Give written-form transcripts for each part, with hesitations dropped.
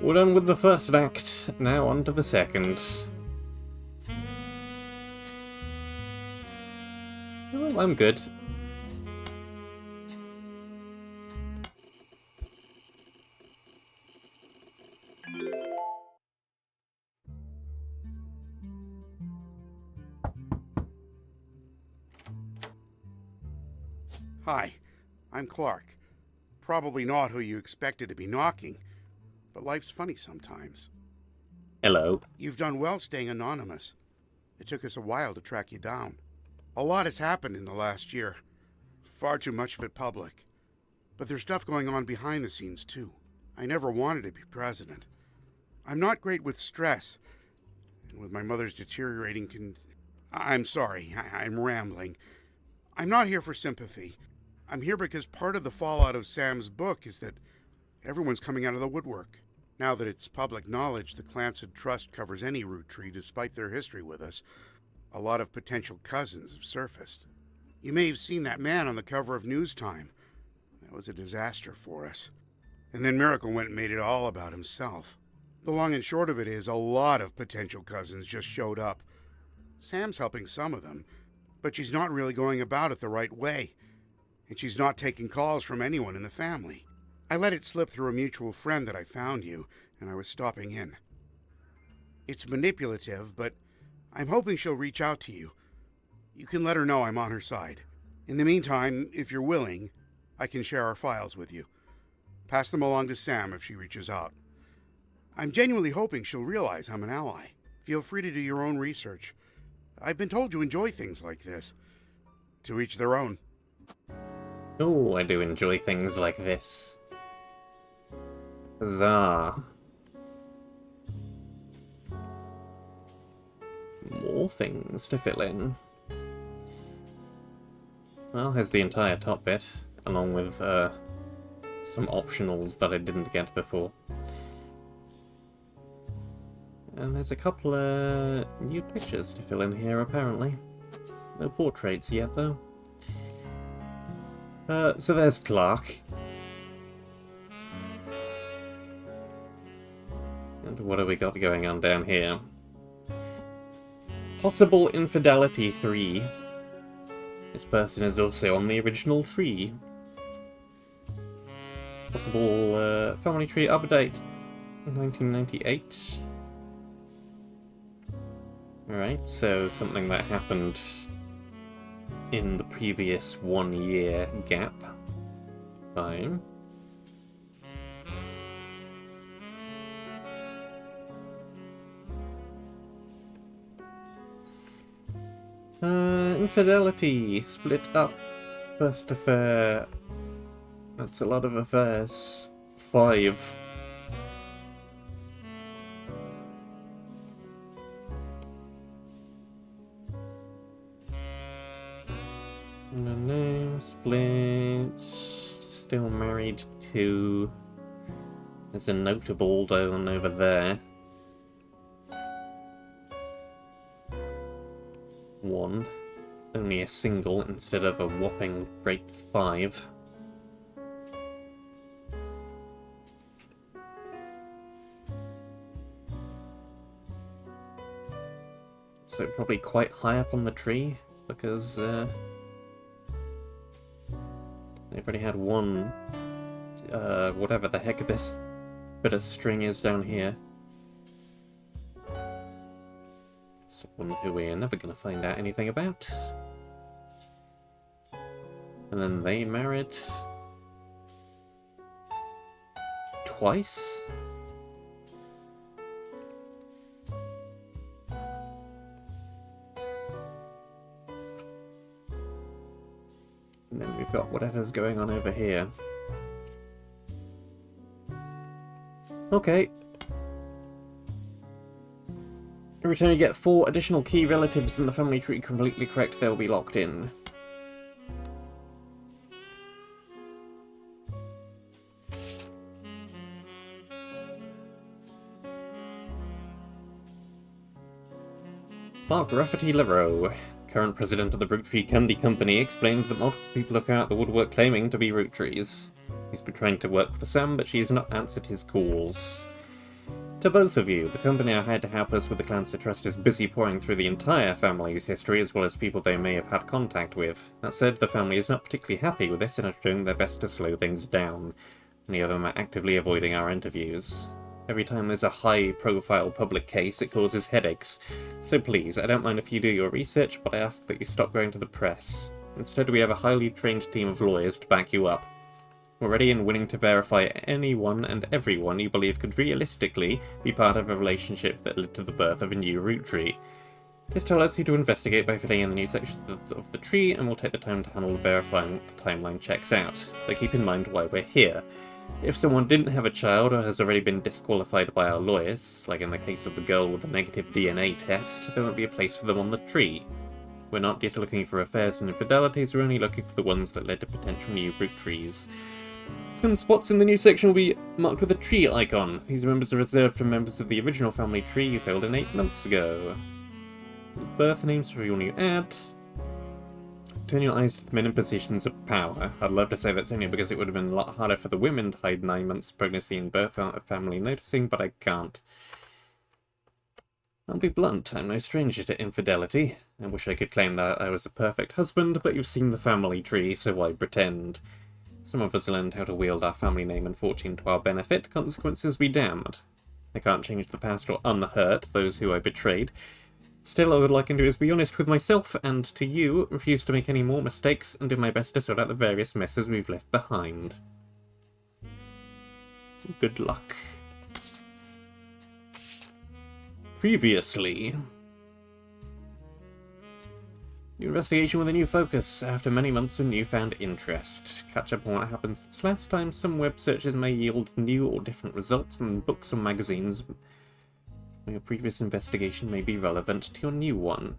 We're done with the first act, now on to the second. Oh, I'm good. Hi, I'm Clark. Probably not who you expected to be knocking, but life's funny sometimes. Hello. You've done well staying anonymous. It took us a while to track you down. A lot has happened in the last year. Far too much of it public. But there's stuff going on behind the scenes, too. I never wanted to be president. I'm not great with stress, and with my mother's deteriorating I'm sorry, I'm rambling. I'm not here for sympathy. I'm here because part of the fallout of Sam's book is that everyone's coming out of the woodwork. Now that it's public knowledge the Clancid Trust covers any Roottrees despite their history with us, a lot of potential cousins have surfaced. You may have seen that man on the cover of News Time. That was a disaster for us. And then Miracle went and made it all about himself. The long and short of it is a lot of potential cousins just showed up. Sam's helping some of them, but she's not really going about it the right way. And she's not taking calls from anyone in the family. I let it slip through a mutual friend that I found you, and I was stopping in. It's manipulative, but I'm hoping she'll reach out to you. You can let her know I'm on her side. In the meantime, if you're willing, I can share our files with you. Pass them along to Sam if she reaches out. I'm genuinely hoping she'll realize I'm an ally. Feel free to do your own research. I've been told you enjoy things like this. To each their own. Oh, I do enjoy things like this. Huzzah. More things to fill in. Well, here's the entire top bit, along with some optionals that I didn't get before. And there's a couple of new pictures to fill in here, apparently. No portraits yet, though. So there's Clark. And what have we got going on down here? Possible Infidelity 3. This person is also on the original tree. Possible family tree update 1998. Alright, so something that happened in the previous 1 year gap. Fine. Infidelity, split up, first affair. That's a lot of affairs. 5. No name, splits, still married to. There's a notable down over there. 1. Only a single instead of a whopping great 5. So probably quite high up on the tree, because they've already had one, whatever the heck this bit of string is down here. Someone who we're never going to find out anything about. And then they married twice? And then we've got whatever's going on over here. Okay. Every time you get 4 additional key relatives in the family tree completely correct, they'll be locked in. Mark Rafferty-Leroux, current president of the Roottrees Candy Company, explained that multiple people have come out the woodwork claiming to be Roottrees. He's been trying to work for Sam, but she has not answered his calls. To both of you, the company I hired to help us with the clans to trust is busy pouring through the entire family's history as well as people they may have had contact with. That said, the family is not particularly happy with this and are doing their best to slow things down. Many of them are actively avoiding our interviews. Every time there's a high-profile public case, it causes headaches. So please, I don't mind if you do your research, but I ask that you stop going to the press. Instead, we have a highly trained team of lawyers to back you up. We're ready and willing to verify anyone and everyone you believe could realistically be part of a relationship that led to the birth of a new root tree. Just tell us who to investigate by filling in the new sections of the tree, and we'll take the time to handle verifying the timeline checks out. But keep in mind why we're here. If someone didn't have a child or has already been disqualified by our lawyers, like in the case of the girl with the negative DNA test, there won't be a place for them on the tree. We're not just looking for affairs and infidelities, we're only looking for the ones that led to potential new root trees. Some spots in the new section will be marked with a tree icon. These members are reserved for members of the original family tree you filled in 8 months ago. There's birth names for your new ad. Turn your eyes to the men in positions of power. I'd love to say that's only because it would have been a lot harder for the women to hide 9 months pregnancy and birth without a family noticing, but I can't. I'll be blunt, I'm no stranger to infidelity. I wish I could claim that I was a perfect husband, but you've seen the family tree, so why pretend? Some of us learned how to wield our family name and fortune to our benefit, consequences be damned. I can't change the past or unhurt those who I betrayed. Still, I would like to do is be honest with myself and to you, refuse to make any more mistakes, and do my best to sort out the various messes we've left behind. Good luck. Previously. New investigation with a new focus, after many months of newfound interest. Catch up on what happened since last time. Some web searches may yield new or different results, and books or magazines. Your previous investigation may be relevant to your new one.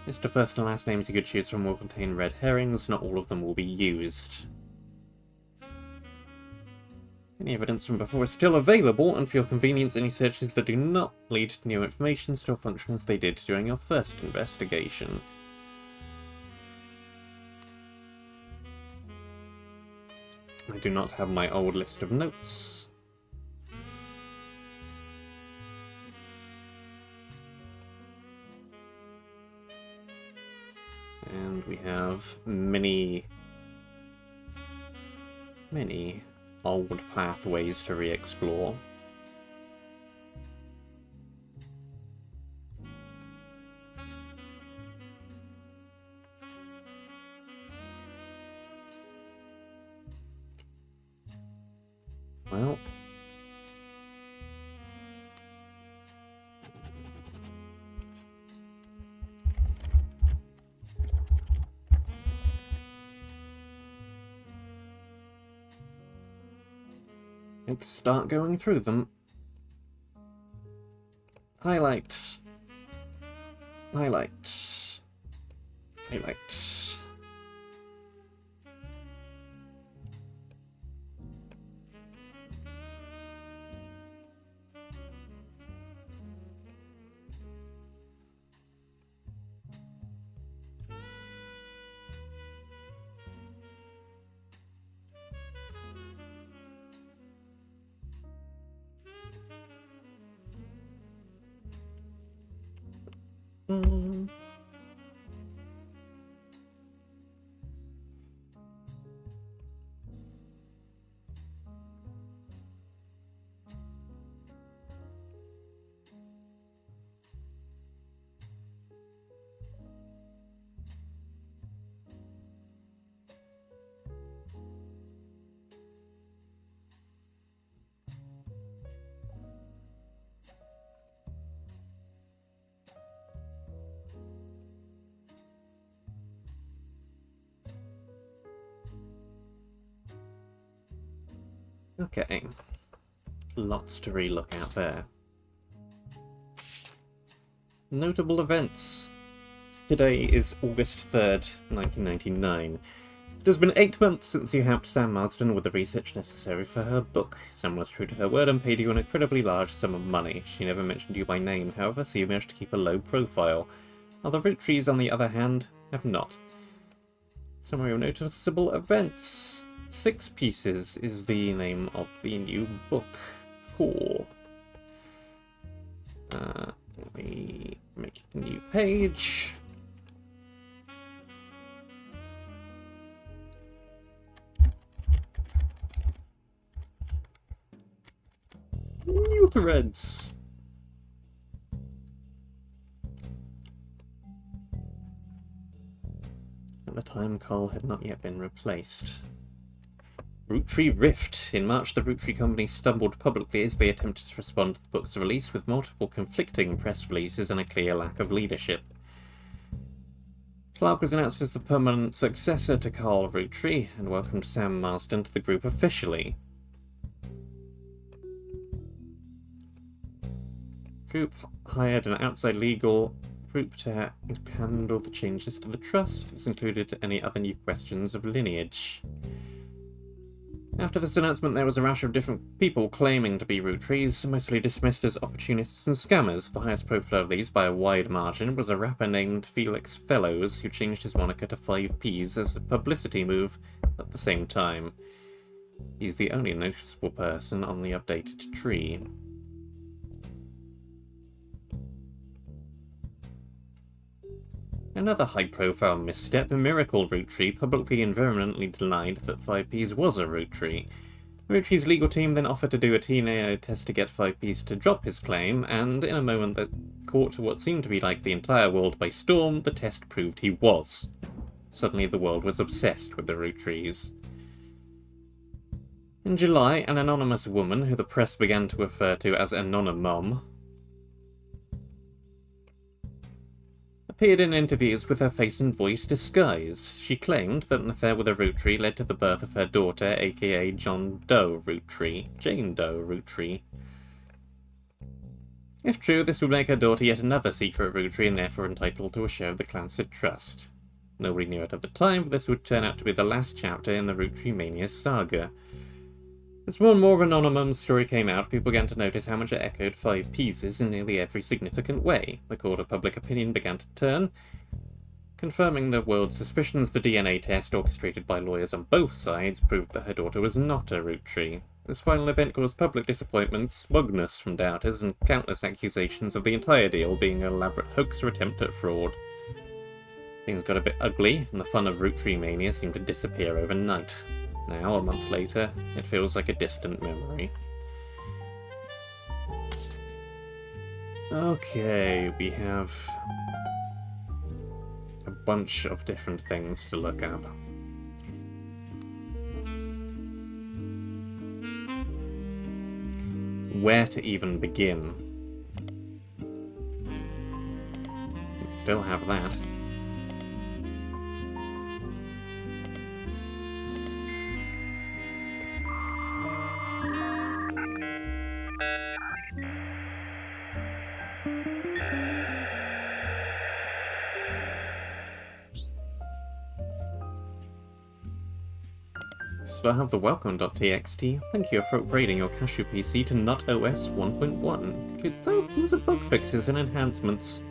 List of first and last names you could choose from will contain red herrings, not all of them will be used. Any evidence from before is still available, and for your convenience, any searches that do not lead to new information still function as they did during your first investigation. I do not have my old list of notes. And we have many old pathways to re-explore. Well, let's start going through them. Highlights. Highlights. Highlights. Okay. Lots to relook out there. Notable events. Today is August 3rd, 1999. It has been 8 months since you helped Sam Marsden with the research necessary for her book. Sam was true to her word and paid you an incredibly large sum of money. She never mentioned you by name, however, so you managed to keep a low profile. Other Roottrees, on the other hand, have not. Summary of noticeable events. 6 Pieces is the name of the new book. Cool. Let me make a new page. New threads. At the time, Carl had not yet been replaced. Roottree Rift. In March, the Roottree company stumbled publicly as they attempted to respond to the book's release with multiple conflicting press releases and a clear lack of leadership. Clark was announced as the permanent successor to Carl Roottree and welcomed Sam Marsden to the group officially. Group hired an outside legal group to handle the changes to the trust. This included any other new questions of lineage. After this announcement, there was a rash of different people claiming to be Roottrees, mostly dismissed as opportunists and scammers. The highest profile of these, by a wide margin, was a rapper named Felix Fellows, who changed his moniker to 5Ps as a publicity move at the same time. He's the only noticeable person on the updated tree. Another high-profile misstep, Miracle Roottree publicly and vehemently denied that 5Ps was a Roottree. Roottree's legal team then offered to do a DNA test to get 5Ps to drop his claim, and in a moment that caught what seemed to be like the entire world by storm, the test proved he was. Suddenly the world was obsessed with the Rootrees. In July, an anonymous woman, who the press began to refer to as Anonymom, appeared in interviews with her face and voice disguised. She claimed that an affair with a Roottree led to the birth of her daughter, aka John Doe Roottree, Jane Doe Roottree. If true, this would make her daughter yet another secret Roottree and therefore entitled to a share of the Clancy Trust. Nobody knew it at the time, but this would turn out to be the last chapter in the Roottreemania saga. As more and more of Anonymous story came out, people began to notice how much it echoed 5Ps in nearly every significant way. The court of public opinion began to turn, confirming the world's suspicions. The DNA test, orchestrated by lawyers on both sides, proved that her daughter was not a Roottree. This final event caused public disappointment, smugness from doubters, and countless accusations of the entire deal being an elaborate hoax or attempt at fraud. Things got a bit ugly, and the fun of Roottreemania seemed to disappear overnight. Now, a month later, it feels like a distant memory. Okay, we have a bunch of different things to look up. Where to even begin? We still have that. So I have the welcome.txt. Thank you for upgrading your Cashew PC to NutOS 1.1. Includes thousands of bug fixes and enhancements.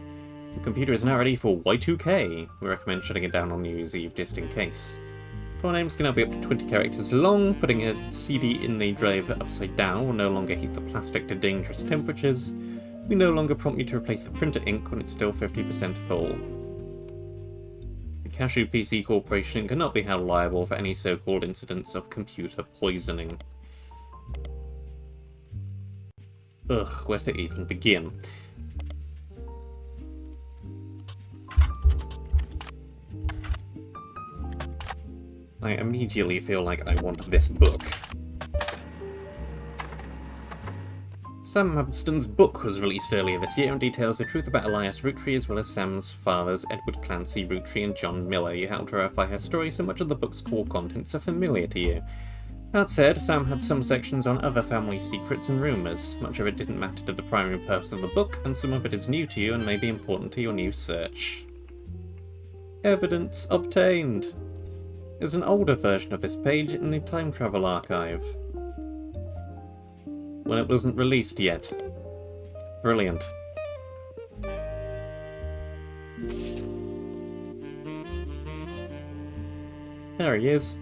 The computer is now ready for Y2K. We recommend shutting it down on New Year's Eve just in case. File names can now be up to 20 characters long. Putting a CD in the drive upside down will no longer heat the plastic to dangerous temperatures. We no longer prompt you to replace the printer ink when it's still 50% full. The Cashew PC Corporation cannot be held liable for any so-called incidents of computer poisoning. Ugh, where to even begin? I immediately feel like I want this book. Sam Marsden's book was released earlier this year and details the truth about Elias Roottree as well as Sam's fathers, Edward Clancy Roottree and John Miller. You helped verify her story, so much of the book's core contents are familiar to you. That said, Sam had some sections on other family secrets and rumours. Much of it didn't matter to the primary purpose of the book, and some of it is new to you and may be important to your new search. Evidence obtained. There's an older version of this page in the Time Travel Archive, when it wasn't released yet. Brilliant. There he is.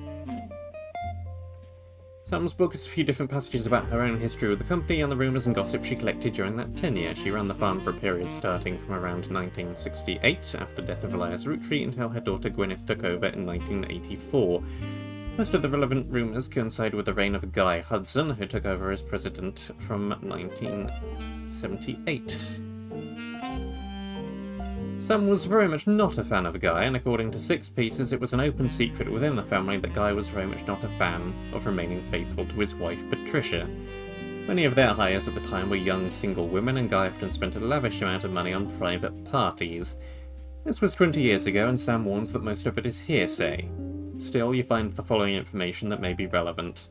Sam's book has a few different passages about her own history with the company and the rumours and gossip she collected during that tenure. She ran the farm for a period starting from around 1968, after the death of Elias Rootree, until her daughter Gwyneth took over in 1984. Most of the relevant rumours coincide with the reign of Guy Hudson, who took over as president from 1978. Sam was very much not a fan of Guy, and according to Six Pieces, it was an open secret within the family that Guy was very much not a fan of remaining faithful to his wife Patricia. Many of their hires at the time were young single women, and Guy often spent a lavish amount of money on private parties. This was 20 years ago, and Sam warns that most of it is hearsay. Still, you find the following information that may be relevant.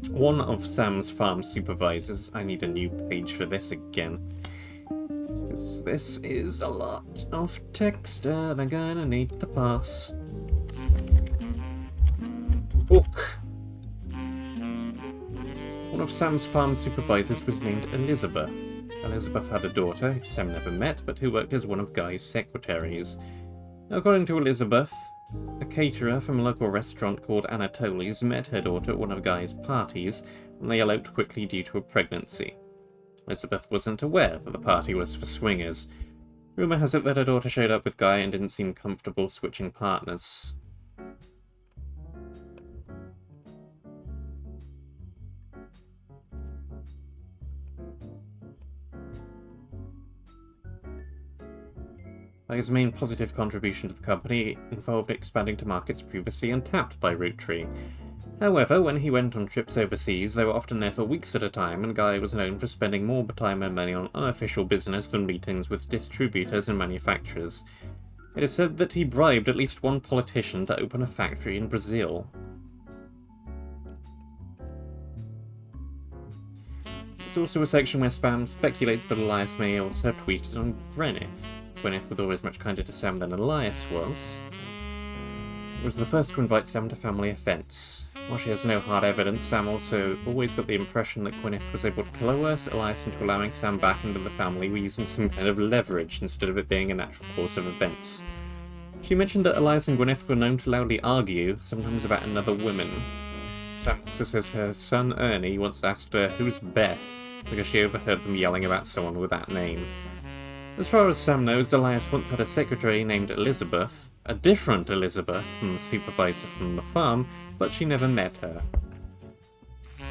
One of Sam's farm supervisors— I need a new page for this again. This is a lot of text and I'm gonna need to pass. Book. One of Sam's farm supervisors was named Elizabeth. Elizabeth had a daughter, who Sam never met, but who worked as one of Guy's secretaries. According to Elizabeth, a caterer from a local restaurant called Anatoly's met her daughter at one of Guy's parties, and they eloped quickly due to a pregnancy. Elizabeth wasn't aware that the party was for swingers. Rumour has it that her daughter showed up with Guy and didn't seem comfortable switching partners. Guy's main positive contribution to the company involved expanding to markets previously untapped by Roottree. However, when he went on trips overseas, they were often there for weeks at a time, and Guy was known for spending more time and money on unofficial business than meetings with distributors and manufacturers. It is said that he bribed at least one politician to open a factory in Brazil. There's also a section where Spam speculates that Elias may also have tweeted on Gwyneth. Gwyneth was always much kinder to Sam than Elias was the first to invite Sam to family events. While she has no hard evidence, Sam also always got the impression that Gwyneth was able to coerce Elias into allowing Sam back into the family using some kind of leverage instead of it being a natural course of events. She mentioned that Elias and Gwyneth were known to loudly argue, sometimes about another woman. Sam also says her son Ernie once asked her, "Who's Beth?" because she overheard them yelling about someone with that name. As far as Sam knows, Elias once had a secretary named Elizabeth, a different Elizabeth than the supervisor from the farm, but she never met her.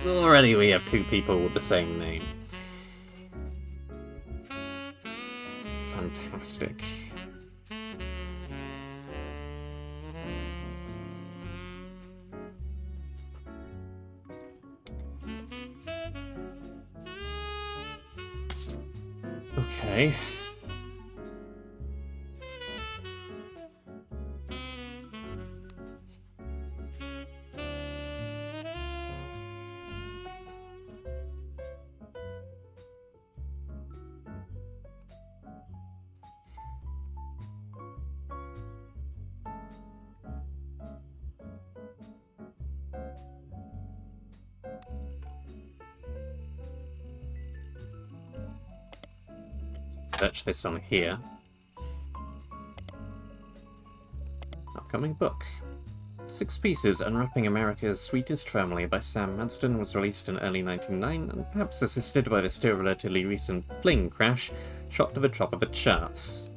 Already we have two people with the same name. Fantastic. Okay. Search this on here. Upcoming book. Six Pieces, Unwrapping America's Sweetest Family by Sam Madston was released in early 1999 and perhaps assisted by the still relatively recent plane crash, shot to the top of the charts.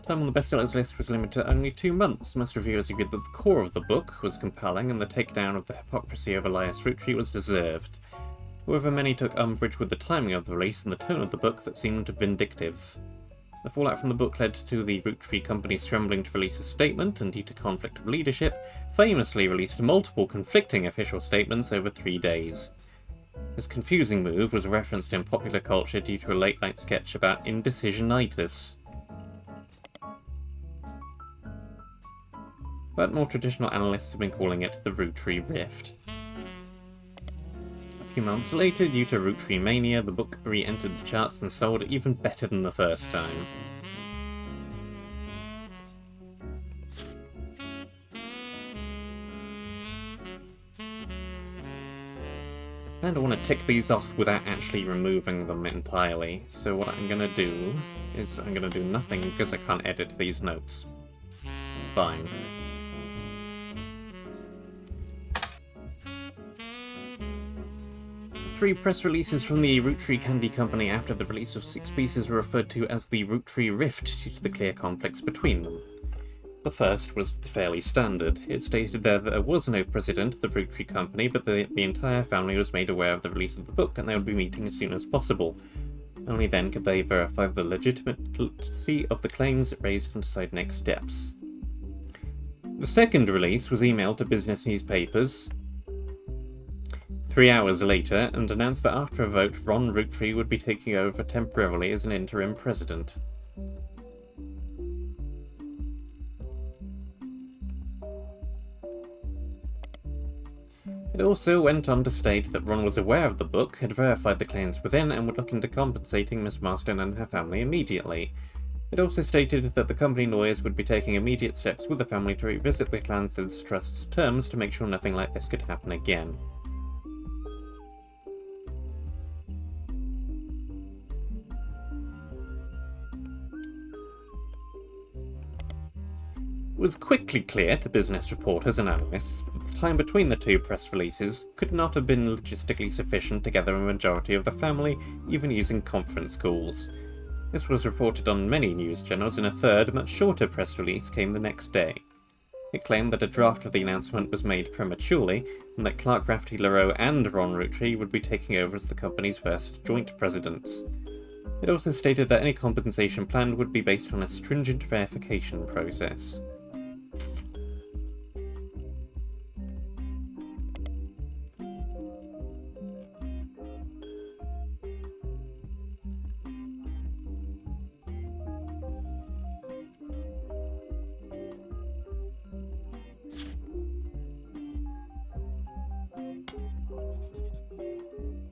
Time on the bestsellers list was limited to only 2 months. Most reviewers agreed that the core of the book was compelling and the takedown of the hypocrisy of Elias Rootree was deserved. However, many took umbrage with the timing of the release and the tone of the book that seemed vindictive. The fallout from the book led to the Rootree company scrambling to release a statement, and due to conflict of leadership, famously released multiple conflicting official statements over 3 days. This confusing move was referenced in popular culture due to a late-night sketch about indecisionitis. But more traditional analysts have been calling it the Rootree Rift. A few months later, due to Roottreemania, the book re-entered the charts and sold even better than the first time. I kind of want to tick these off without actually removing them entirely, so what I'm going to do is I'm going to do nothing because I can't edit these notes. Fine. 3 press releases from the Roottrees Candy Company after the release of 6 pieces were referred to as the Roottrees Rift due to the clear conflicts between them. The first was fairly standard. It stated that there was no president of the Roottrees Company, but the entire family was made aware of the release of the book and they would be meeting as soon as possible. Only then could they verify the legitimacy of the claims raised and decide next steps. The second release was emailed to business newspapers 3 hours later and announced that after a vote, Ron Roottrees would be taking over temporarily as an interim president. It also went on to state that Ron was aware of the book, had verified the claims within, and would look into compensating Miss Marston and her family immediately. It also stated that the company lawyers would be taking immediate steps with the family to revisit the Clancy's Trust's terms to make sure nothing like this could happen again. It was quickly clear to business reporters and analysts that the time between the 2 press releases could not have been logistically sufficient to gather a majority of the family, even using conference calls. This was reported on many news channels, and a third, much shorter press release came the next day. It claimed that a draft of the announcement was made prematurely, and that Clark Rafferty-LaRoe and Ron Roottrees would be taking over as the company's first joint presidents. It also stated that any compensation planned would be based on a stringent verification process.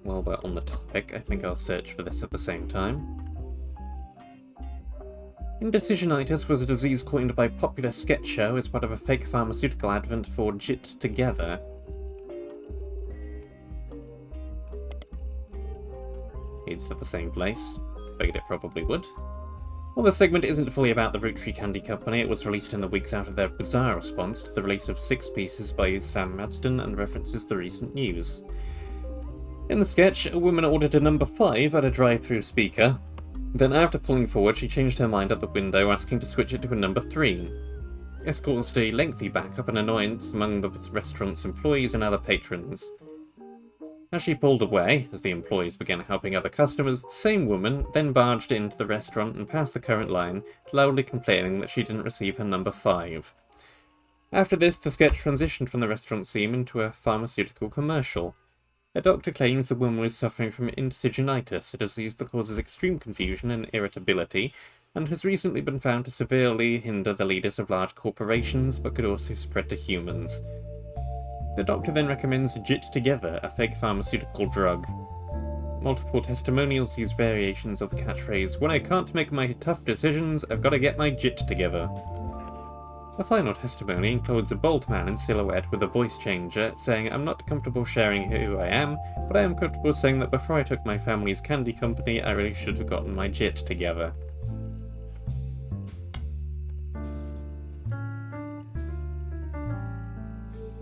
While we're on the topic, I think I'll search for this at the same time. Indecisionitis was a disease coined by popular sketch show as part of a fake pharmaceutical advert for JIT Together. Leads to the same place. Figured it probably would. While the segment isn't fully about the Roottrees Candy Company, it was released in the weeks after their bizarre response to the release of 6 pieces by Sam Madston and references the recent news. In the sketch, a woman ordered a number 5 at a drive-through speaker. Then after pulling forward, she changed her mind at the window, asking to switch it to a number 3. This caused a lengthy backup and annoyance among the restaurant's employees and other patrons. As she pulled away, as the employees began helping other customers, the same woman then barged into the restaurant and passed the current line, loudly complaining that she didn't receive her number 5. After this, the sketch transitioned from the restaurant scene into a pharmaceutical commercial. A doctor claims the woman was suffering from indecisionitis, a disease that causes extreme confusion and irritability, and has recently been found to severely hinder the leaders of large corporations, but could also spread to humans. The doctor then recommends JIT Together, a fake pharmaceutical drug. Multiple testimonials use variations of the catchphrase, "When I can't make my tough decisions, I've got to get my JIT together." The final testimony includes a bald man in silhouette with a voice changer saying, "I'm not comfortable sharing who I am, but I am comfortable saying that before I took my family's candy company, I really should have gotten my JIT together."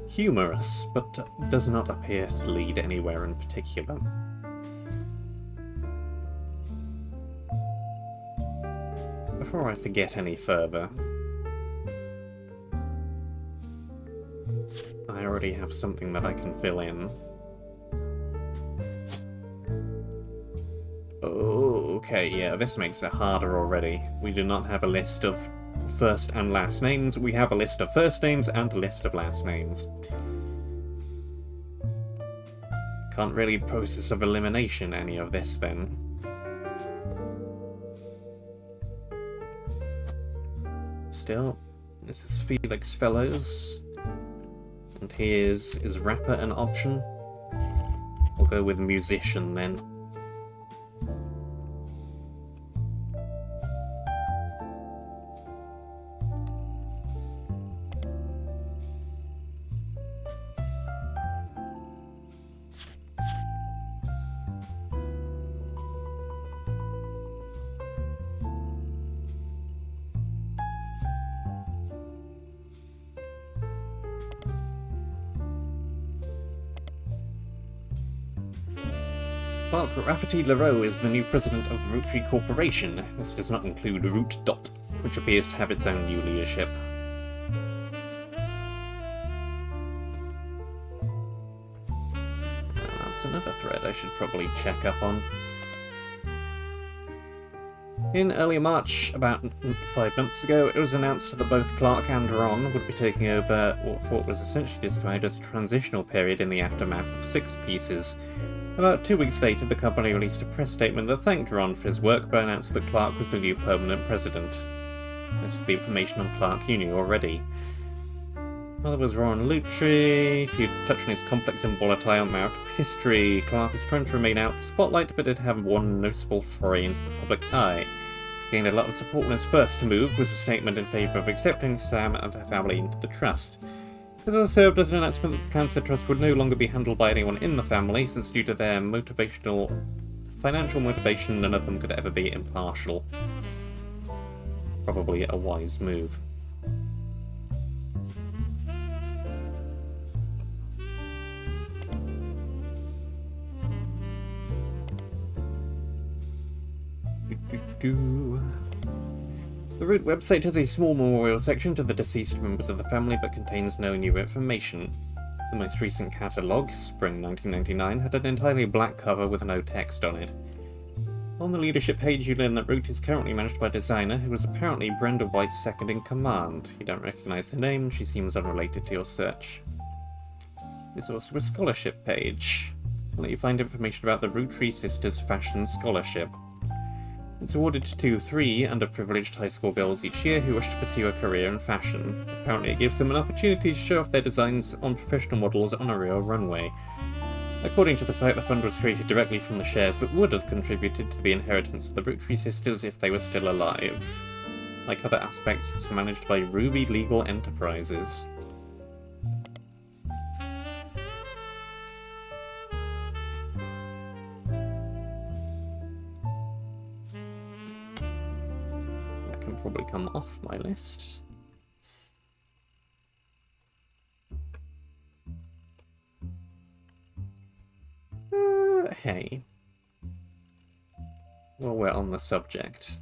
Humorous, but does not appear to lead anywhere in particular. Before I forget any further, I already have something that I can fill in. Oh, okay, yeah, this makes it harder already. We do not have a list of first and last names, we have a list of first names and a list of last names. Can't really process of elimination any of this then. Still, this is Felix Fellows. And here's, is rapper an option? We'll go with musician then. Clark Rafferty-LaRoe is the new president of Roottrees Corporation. This does not include Root Dot, which appears to have its own new leadership. That's another thread I should probably check up on. In early March, about 5 months ago, it was announced that both Clark and Ron would be taking over what was essentially described as a transitional period in the aftermath of Six Pieces. About 2 weeks later, the company released a press statement that thanked Ron for his work but announced that Clark was the new permanent president. This was the information on Clark you knew already. Well, there was Ron Roottrees. If you touch on his complex and volatile marital history, Clark is trying to remain out of the spotlight, but did have one noticeable foray into the public eye. He gained a lot of support when his first move was a statement in favour of accepting Sam and her family into the trust. This also served as an announcement that the Cancer Trust would no longer be handled by anyone in the family, since due to their financial motivation, none of them could ever be impartial. Probably a wise move. The Root website has a small memorial section to the deceased members of the family, but contains no new information. The most recent catalogue, Spring 1999, had an entirely black cover with no text on it. On the leadership page, you learn that Root is currently managed by a designer who is apparently Brenda White's second in command. You don't recognise her name, she seems unrelated to your search. There's also a scholarship page. I'll let you find information about the Roottrees Sisters Fashion Scholarship. It's awarded to 3 underprivileged high school girls each year who wish to pursue a career in fashion. Apparently it gives them an opportunity to show off their designs on professional models on a real runway. According to the site, the fund was created directly from the shares that would have contributed to the inheritance of the Roottrees sisters if they were still alive. Like other aspects, it's managed by Ruby Legal Enterprises. Probably come off my list. Hey. Well, we're on the subject.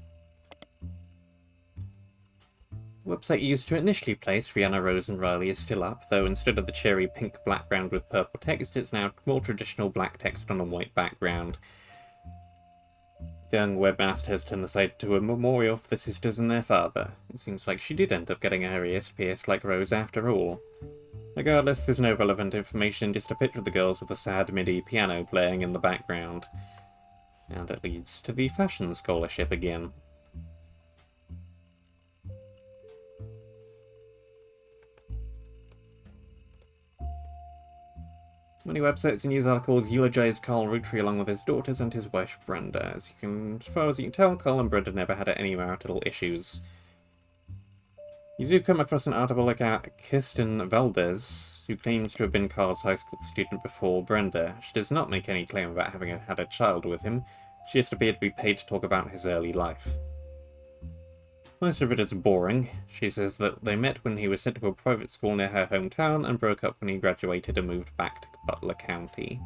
The website used to initially place Rihanna Rose and Riley is still up, though instead of the cheery pink background with purple text, it's now more traditional black text on a white background. The young webmaster has turned the site to a memorial for the sisters and their father. It seems like she did end up getting her ears pierced like Rose after all. Regardless, there's no relevant information, just a picture of the girls with a sad MIDI piano playing in the background. And it leads to the fashion scholarship again. Many websites and news articles eulogize Carl Roottrees along with his daughters and his wife Brenda. As far as you can tell, Carl and Brenda never had any marital issues. You do come across an article about Kirsten Valdez, who claims to have been Carl's high school student before Brenda. She does not make any claim about having had a child with him. She just appeared to be paid to talk about his early life. Most of it is boring. She says that they met when he was sent to a private school near her hometown and broke up when he graduated and moved back to Butler County.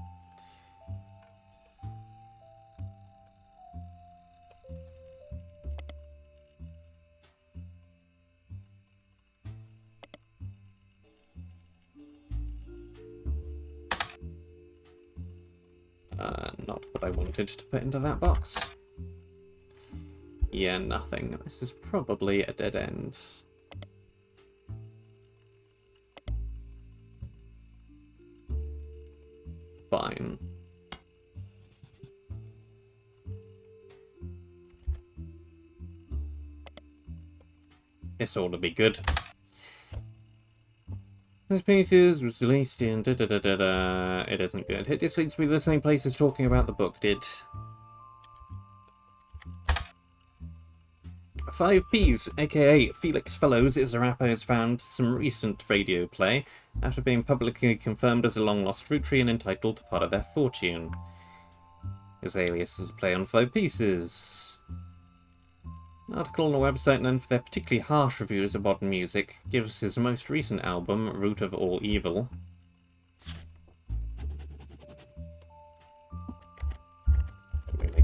Not what I wanted to put into that box. Yeah, nothing. This is probably a dead end. Fine. This ought to be good. This pieces was released in da-da-da-da-da. It isn't good. It just leads me to the same place as talking about the book did. 5Ps, aka Felix Fellows, is a rapper who's found some recent radio play after being publicly confirmed as a long-lost Roottrees and entitled to part of their fortune. His alias is a play on 5 Pieces. An article on a website known for their particularly harsh reviews of modern music gives his most recent album, Root of All Evil,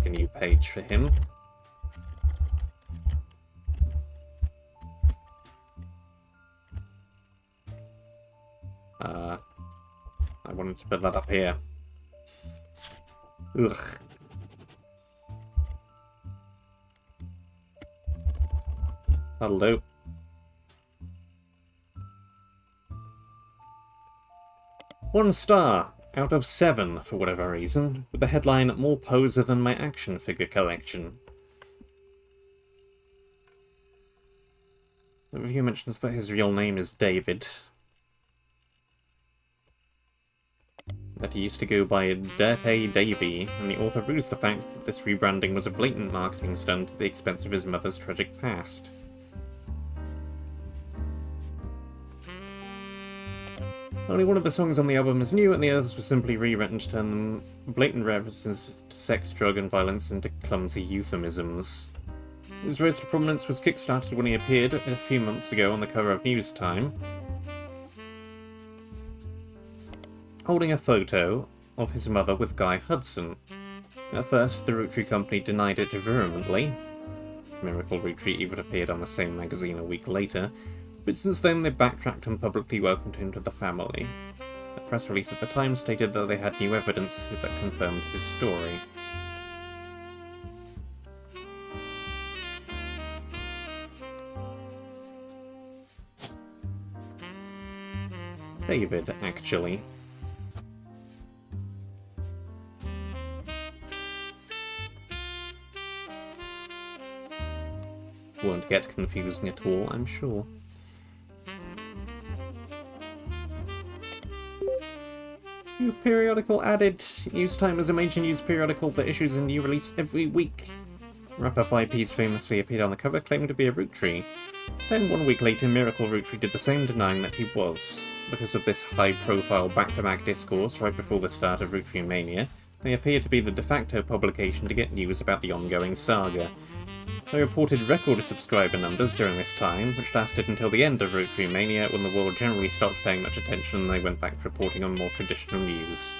make a new page for him. I wanted to put that up here. Ugh. That'll do. One star out of 7 for whatever reason, with the headline "More poser than my action figure collection." The review mentions that his real name is David. That he used to go by Dirty Davy, and the author rues the fact that this rebranding was a blatant marketing stunt at the expense of his mother's tragic past. Only one of the songs on the album is new, and the others were simply rewritten to turn them blatant references to sex, drug, and violence into clumsy euphemisms. His rise to prominence was kickstarted when he appeared a few months ago on the cover of News Time, holding a photo of his mother with Guy Hudson. At first, the Roottrees company denied it vehemently. Miracle Roottrees even appeared on the same magazine a week later, but since then they backtracked and publicly welcomed him to the family. A press release at the time stated that they had new evidence that confirmed his story. David, actually. Won't get confusing at all, I'm sure. New periodical added. News Time is a major news periodical that issues a new release every week. Rapper 5P's famously appeared on the cover claiming to be a Roottrees. Then 1 week later, Miracle Roottrees did the same, denying that he was. Because of this high-profile back-to-back discourse right before the start of Roottreemania, they appear to be the de facto publication to get news about the ongoing saga. They reported record subscriber numbers during this time, which lasted until the end of Roottreemania, when the world generally stopped paying much attention and they went back to reporting on more traditional news.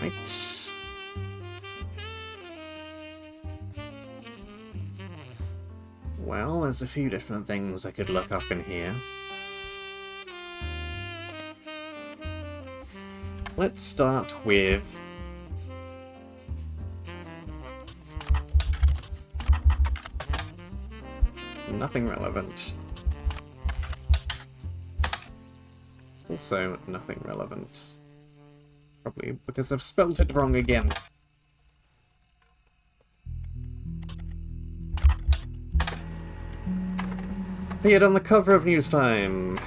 Right. Well, there's a few different things I could look up in here. Let's start with... nothing relevant. Also, nothing relevant. Probably because I've spelt it wrong again. Appeared on the cover of News Time.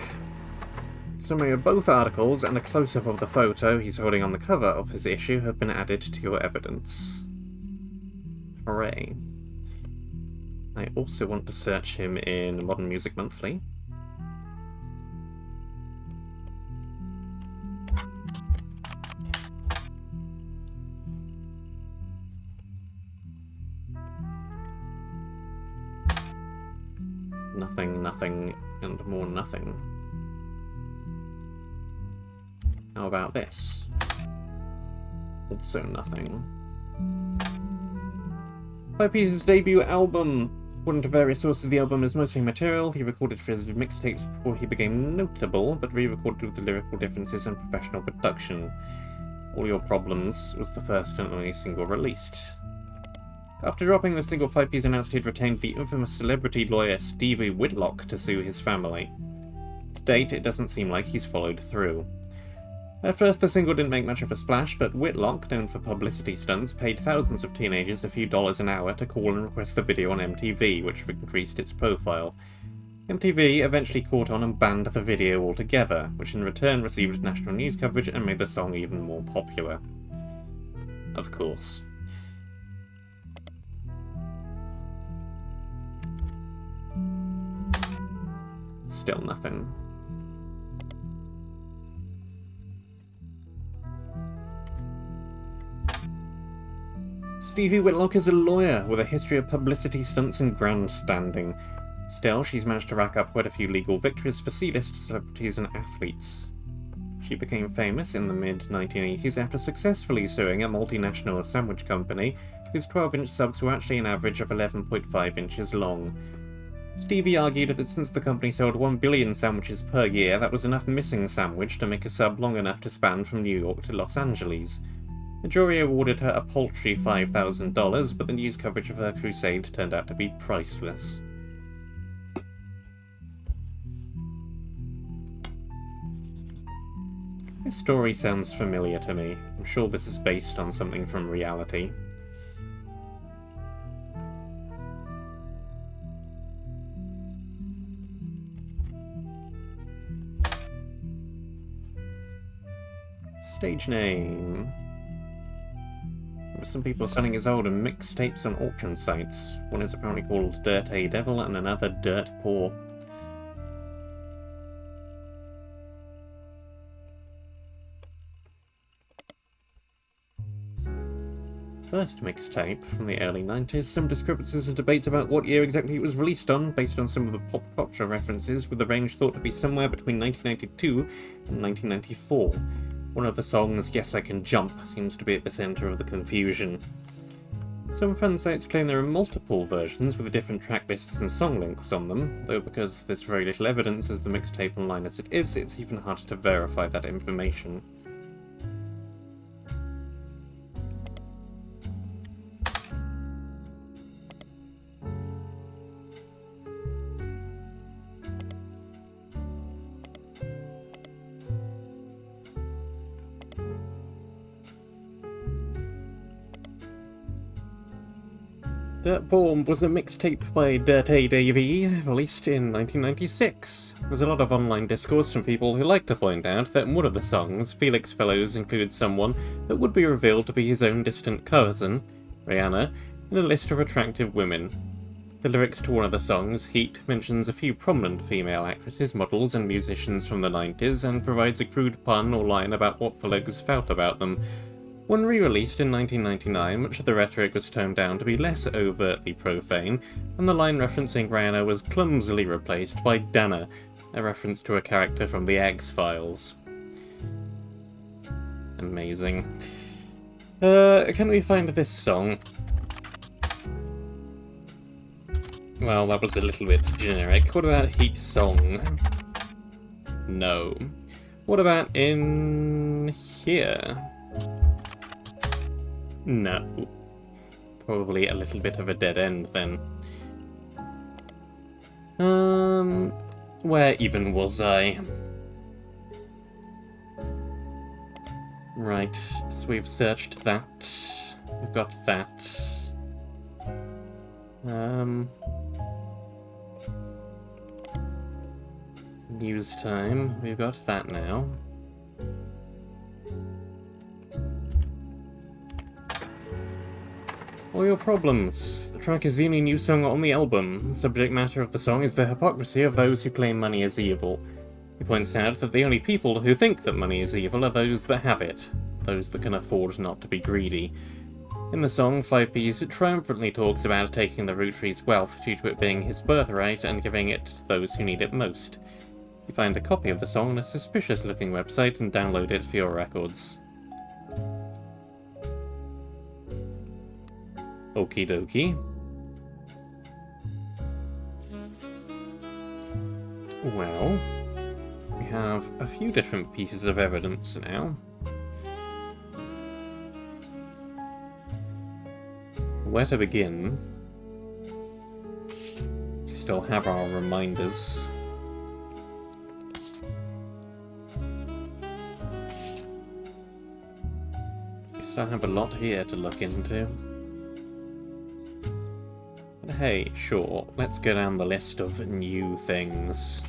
Summary of both articles and a close-up of the photo he's holding on the cover of his issue have been added to your evidence. Hooray. I also want to search him in Modern Music Monthly. Nothing, nothing, and more nothing. How about this? Also nothing. 5P's debut album. According to various sources, the album is mostly material he recorded for his mixtapes before he became notable, but re-recorded with the lyrical differences and professional production. All Your Problems was the first and only single released. After dropping the single, 5P's announced he'd retained the infamous celebrity lawyer Stevie Whitlock to sue his family. To date, it doesn't seem like he's followed through. At first, the single didn't make much of a splash, but Whitlock, known for publicity stunts, paid thousands of teenagers a few dollars an hour to call and request the video on MTV, which increased its profile. MTV eventually caught on and banned the video altogether, which in return received national news coverage and made the song even more popular. Of course. Still nothing. Stevie Whitlock is a lawyer with a history of publicity stunts and grandstanding. Still, she's managed to rack up quite a few legal victories for C-list celebrities and athletes. She became famous in the mid-1980s after successfully suing a multinational sandwich company whose 12-inch subs were actually an average of 11.5 inches long. Stevie argued that since the company sold 1 billion sandwiches per year, that was enough missing sandwich to make a sub long enough to span from New York to Los Angeles. The jury awarded her a paltry $5,000, but the news coverage of her crusade turned out to be priceless. This story sounds familiar to me. I'm sure this is based on something from reality. Stage name. Some people are selling his old mixtapes on auction sites. One is apparently called Dirt A Devil and another Dirt Poor. First mixtape from the early 90s, some discrepancies and debates about what year exactly it was released on, based on some of the pop culture references, with the range thought to be somewhere between 1992 and 1994. One of the songs, Yes I Can Jump, seems to be at the centre of the confusion. Some fan sites claim there are multiple versions with different track lists and song links on them, though because there's very little evidence as the mixtape online as it is, it's even harder to verify that information. Dirt Bomb was a mixtape by Dirt A Davey, released in 1996. There's a lot of online discourse from people who like to point out that in one of the songs, Felix Fellows includes someone that would be revealed to be his own distant cousin, Rihanna, in a list of attractive women. The lyrics to one of the songs, Heat, mentions a few prominent female actresses, models, and musicians from the 90s, and provides a crude pun or line about what Fellows felt about them. When re-released in 1999, much of the rhetoric was toned down to be less overtly profane, and the line referencing Rihanna was clumsily replaced by Dana, a reference to a character from The X-Files. Amazing. Can we find this song? Well, that was a little bit generic. What about Heat Song? No. What about in here? No. Probably a little bit of a dead end then. Where even was I? Right, so we've searched that. We've got that. News time. We've got that now. All your problems. The track is the only new song on the album. The subject matter of the song is the hypocrisy of those who claim money is evil. He points out that the only people who think that money is evil are those that have it, those that can afford not to be greedy. In the song, 5Ps triumphantly talks about taking the Roottrees' wealth due to it being his birthright and giving it to those who need it most. You find a copy of the song on a suspicious-looking website and download it for your records. Okie dokie. Well, we have a few different pieces of evidence now. Where to begin? We still have our reminders. We still have a lot here to look into. But hey, sure, let's go down the list of new things.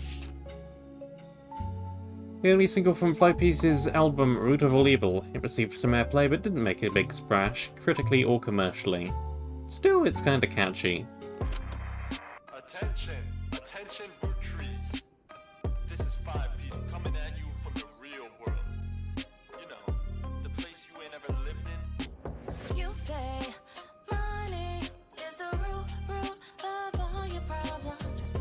The only single from Fly Piece's album Root of All Evil. It received some airplay but didn't make a big splash, critically or commercially. Still, it's kinda catchy. Attention, attention, Roottrees. This is 5-Piece coming at you from the real world. You know, the place you ain't ever lived in. You say money is the root of all your problems.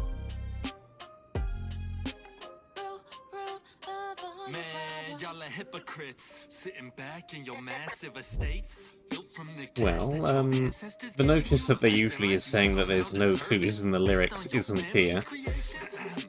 Root of all your Man, problems. y'all are hypocrites, sitting back in your massive estates. Well, the notice that there usually is saying that there's no clues in the lyrics isn't here.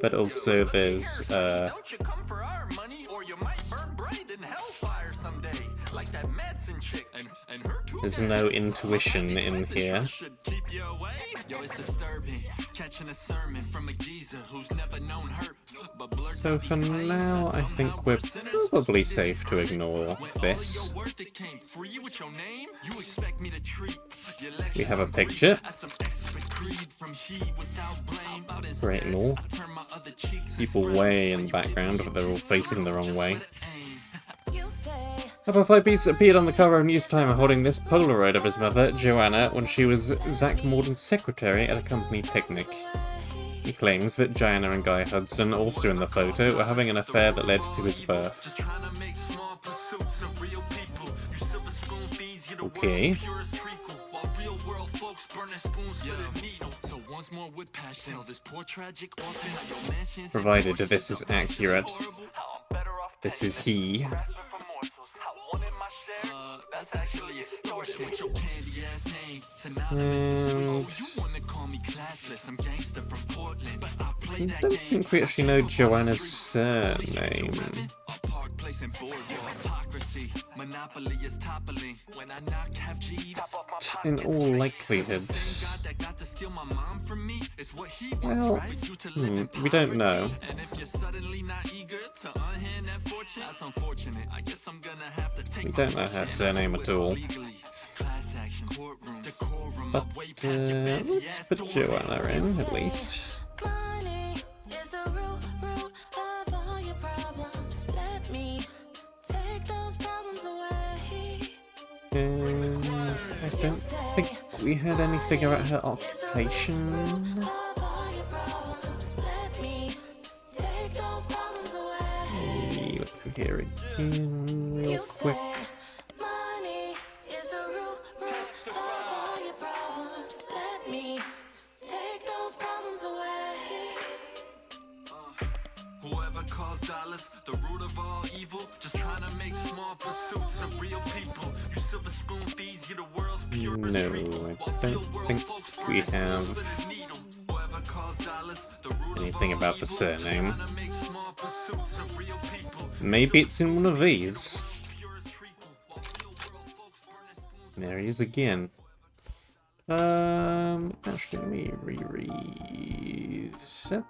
But also there's, Don't you come for our money or you might burn bright in hellfire someday, like that Madsen chick and her two there's no intuition in here. should keep you away. Yo, it's disturbing, catching a sermon from a geezer who's never known hurt. But blurts So out for these claims now, that I think somehow we're sinners probably did safe to right. ignore When this. all of your worth it came free with your name, you expect me to treat your We have a lectures picture. as some expert creed from he without blame. But instead, Great and all. I turn my other cheeks People and spread way in when the you background, give but me they're all just facing the little, wrong just way. let it aim. You say Upper Fly Piece appeared on the cover of News Timer holding this Polaroid of his mother, Joanna, when she was Zach Morden's secretary at a company picnic. He claims that Joanna and Guy Hudson, also in the photo, were having an affair that led to his birth. Just trying to make small pursuits of real people. You silver spoon feeds you the Okay. world's purest treacle, while real world folks burn their spoons with a needle. So once more with passion, tell this poor tragic orphan your mansions. Provided that this is accurate. This is he. That's actually extortion with your candy ass name. Synonymous with And sweet. You wanna call me classless? I'm gangster from Portland, but I play I that don't game. think we actually know Joanna's surname. A park place and boardwalk hypocrisy. Monopoly is toppling. When I knock, have G's. In all likelihood. That got to steal my mom from me is what he wants, Well, right? You to live in we don't know. poverty. And if you're suddenly not eager to unhand that fortune, that's unfortunate. I guess I'm gonna have to take We my don't know her portion. surname at all. Legally. Class action, courtroom, decorum, But I'm way past your fancy let's ass put doing Joanna in, at least. money is the root of all your problems. Let me take those problems away. And I don't think we had anything about her occupation. Of all your problems. Let me take those problems away. Let me look through here again real You quick. say money is the root of all your problems. Let me take those problems away. Whoever calls dollars the root of all evil, just trying to make small pursuits of real people. You silver spoon feeds you the world's purest No, treacle, I while don't real world think folks we burn their spoons have with a needle. Whoever calls dollars the root anything of all about the evil, surname. just trying to make small pursuits of real people. Maybe it's in one of these. Purest treacle, while real world folks burn their spoons. There he is again. Actually, let me reset.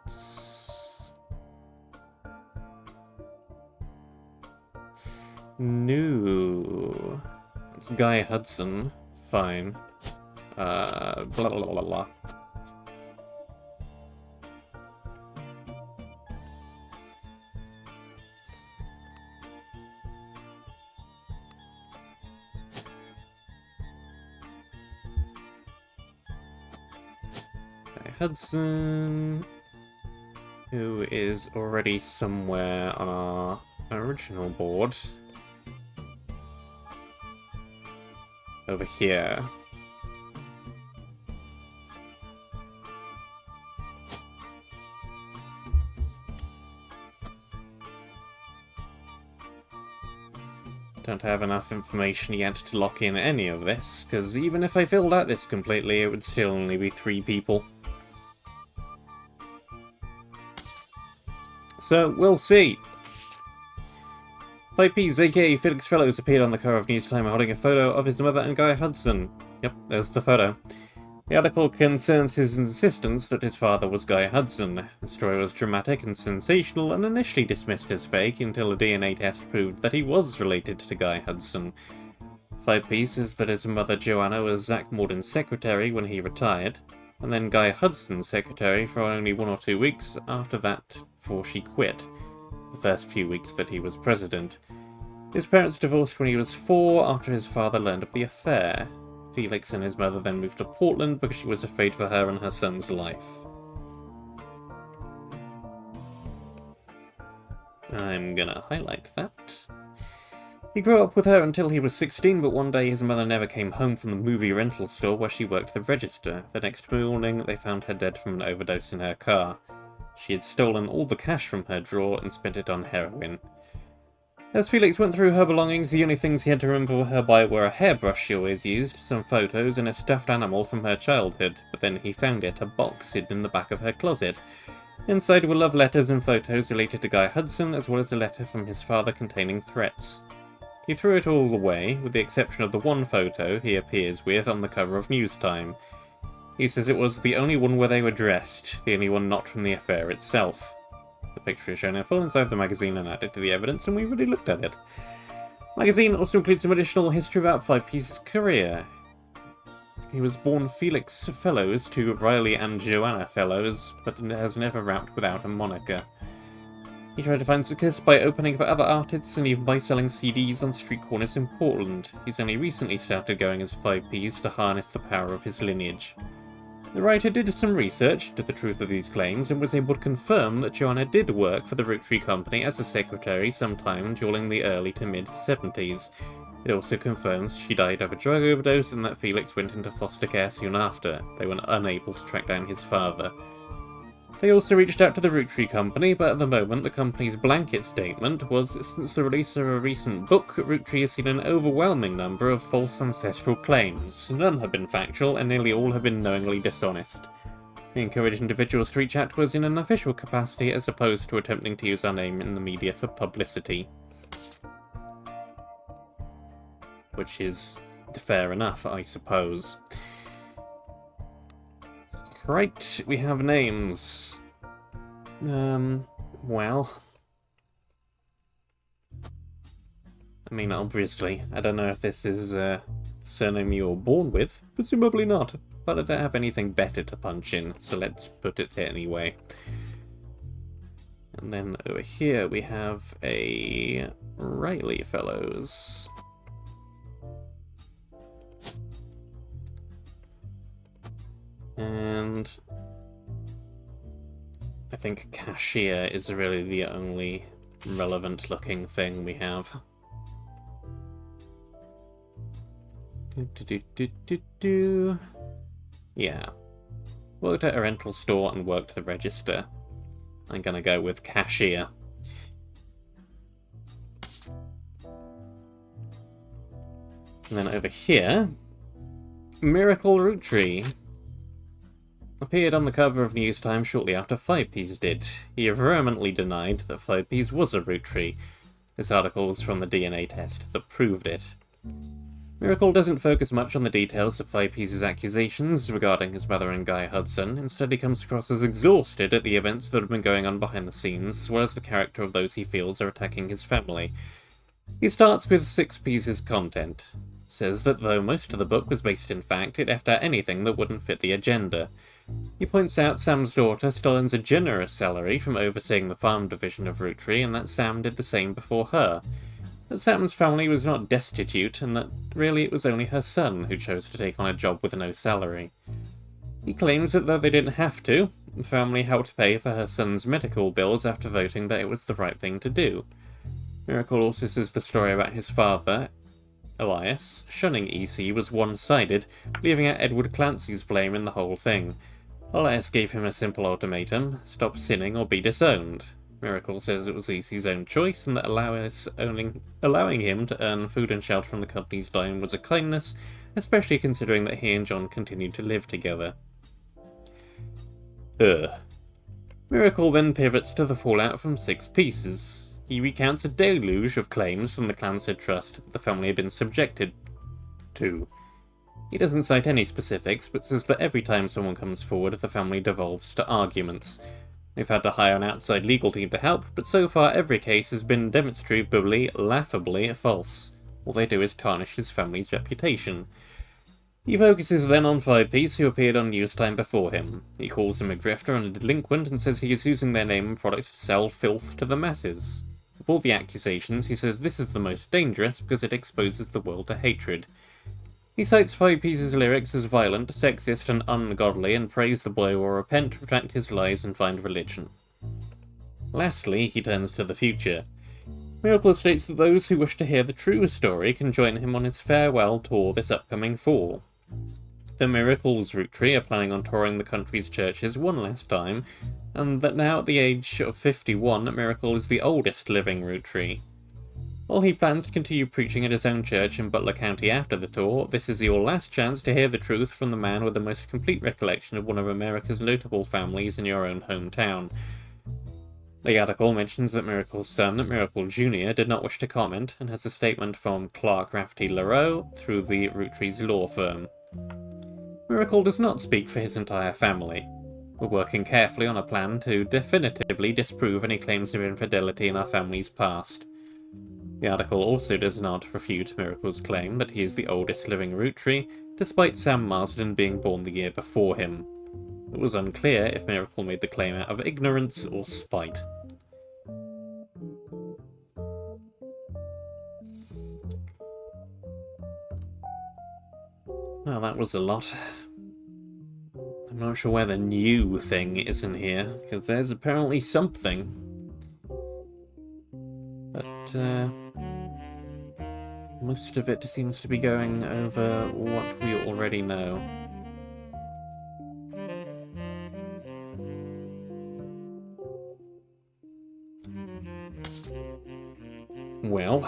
No. It's Guy Hudson. Fine. Blah blah blah blah. Guy Hudson, who is already somewhere on our original board. Over here. Don't have enough information yet to lock in any of this, because even if I filled out this completely, it would still only be 3 people. So, we'll see. Pipes, aka Felix Fellows, appeared on the cover of News Timer holding a photo of his mother and Guy Hudson. Yep, there's the photo. The article concerns his insistence that his father was Guy Hudson. The story was dramatic and sensational and initially dismissed as fake until a DNA test proved that he was related to Guy Hudson. 5 pieces that his mother Joanna was Zach Morden's secretary when he retired, and then Guy Hudson's secretary for only 1 or 2 weeks after that before she quit. the first few weeks that he was president. His parents divorced when he was 4 after his father learned of the affair. Felix and his mother then moved to Portland because she was afraid for her and her son's life. I'm gonna highlight that. He grew up with her until he was 16, but one day his mother never came home from the movie rental store where she worked the register. The next morning, they found her dead from an overdose in her car. She had stolen all the cash from her drawer and spent it on heroin. As Felix went through her belongings, the only things he had to remember her by were a hairbrush she always used, some photos, and a stuffed animal from her childhood, but then he found it, a box hidden in the back of her closet. Inside were love letters and photos related to Guy Hudson, as well as a letter from his father containing threats. He threw it all away, with the exception of the one photo he appears with on the cover of Newstime. He says it was the only one where they were dressed, the only one not from the affair itself. The picture is shown in full inside the magazine and added to the evidence, and we've already looked at it. The magazine also includes some additional history about 5P's career. He was born Felix Fellows to Riley and Joanna Fellows, but has never rapped without a moniker. He tried to find success by opening for other artists and even by selling CDs on street corners in Portland. He's only recently started going as 5Ps to harness the power of his lineage. The writer did some research into the truth of these claims and was able to confirm that Joanna did work for the Roottrees company as a secretary sometime during the early to mid-70s. It also confirms she died of a drug overdose and that Felix went into foster care soon after. They were unable to track down his father. They also reached out to the Roottrees company, but at the moment the company's blanket statement was, since the release of a recent book, Roottrees has seen an overwhelming number of false ancestral claims. None have been factual, and nearly all have been knowingly dishonest. We encourage individuals to reach out to us in an official capacity as opposed to attempting to use our name in the media for publicity. Which is fair enough, I suppose. Right, we have names. Well... I mean, obviously, I don't know if this is a surname you were born with. Presumably not, but I don't have anything better to punch in, so let's put it anyway. And then over here we have a Riley Fellows. And I think cashier is really the only relevant looking thing we have. Yeah. Worked at a rental store and worked the register. I'm gonna go with cashier. And then over here, Miracle Roottree appeared on the cover of Newstime shortly after 5Ps did. He vehemently denied that 5Ps was a Roottrees. This article was from the DNA test that proved it. Miracle doesn't focus much on the details of 5Ps' accusations regarding his mother and Guy Hudson. Instead, he comes across as exhausted at the events that have been going on behind the scenes, as well as the character of those he feels are attacking his family. He starts with 6Ps' content. Says that though most of the book was based in fact, it left out anything that wouldn't fit the agenda. He points out Sam's daughter still earns a generous salary from overseeing the farm division of Roottrees, and that Sam did the same before her. That Sam's family was not destitute, and that really it was only her son who chose to take on a job with no salary. He claims that though they didn't have to, the family helped pay for her son's medical bills after voting that it was the right thing to do. Miracle also says the story about his father, Elias, shunning EC was one-sided, leaving out Edward Clancy's blame in the whole thing. Elias gave him a simple ultimatum: stop sinning or be disowned. Miracle says it was EC's own choice, and that allowing him to earn food and shelter from the company's dime was a kindness, especially considering that he and John continued to live together. Miracle then pivots to the fallout from 6P's. He recounts a deluge of claims from the Clancy Trust that the family had been subjected to. He doesn't cite any specifics, but says that every time someone comes forward, the family devolves to arguments. They've had to hire an outside legal team to help, but so far every case has been demonstrably, laughably false. All they do is tarnish his family's reputation. He focuses then on Five Piece, who appeared on Newstime before him. He calls him a grifter and a delinquent and says he is using their name and products to sell filth to the masses. Of all the accusations, he says this is the most dangerous because it exposes the world to hatred. He cites Five Piece's lyrics as violent, sexist, and ungodly, and prays the boy will repent, retract his lies, and find religion. Lastly, he turns to the future. Miracle states that those who wish to hear the true story can join him on his farewell tour this upcoming fall. The Miracle's Roottrees are planning on touring the country's churches one last time, and that now at the age of 51, Miracle is the oldest living Roottrees. While he plans to continue preaching at his own church in Butler County after the tour, this is your last chance to hear the truth from the man with the most complete recollection of one of America's notable families in your own hometown. The article mentions that Miracle's son, Miracle Jr., did not wish to comment, and has a statement from Clark Rafferty LaRoe through the Roottrees law firm. Miracle does not speak for his entire family. We're working carefully on a plan to definitively disprove any claims of infidelity in our family's past. The article also does not refute Miracle's claim that he is the oldest living Roottrees, despite Sam Marsden being born the year before him. It was unclear if Miracle made the claim out of ignorance or spite. Well, that was a lot. I'm not sure where the new thing is in here, because there's apparently something. But, most of it seems to be going over what we already know. Well...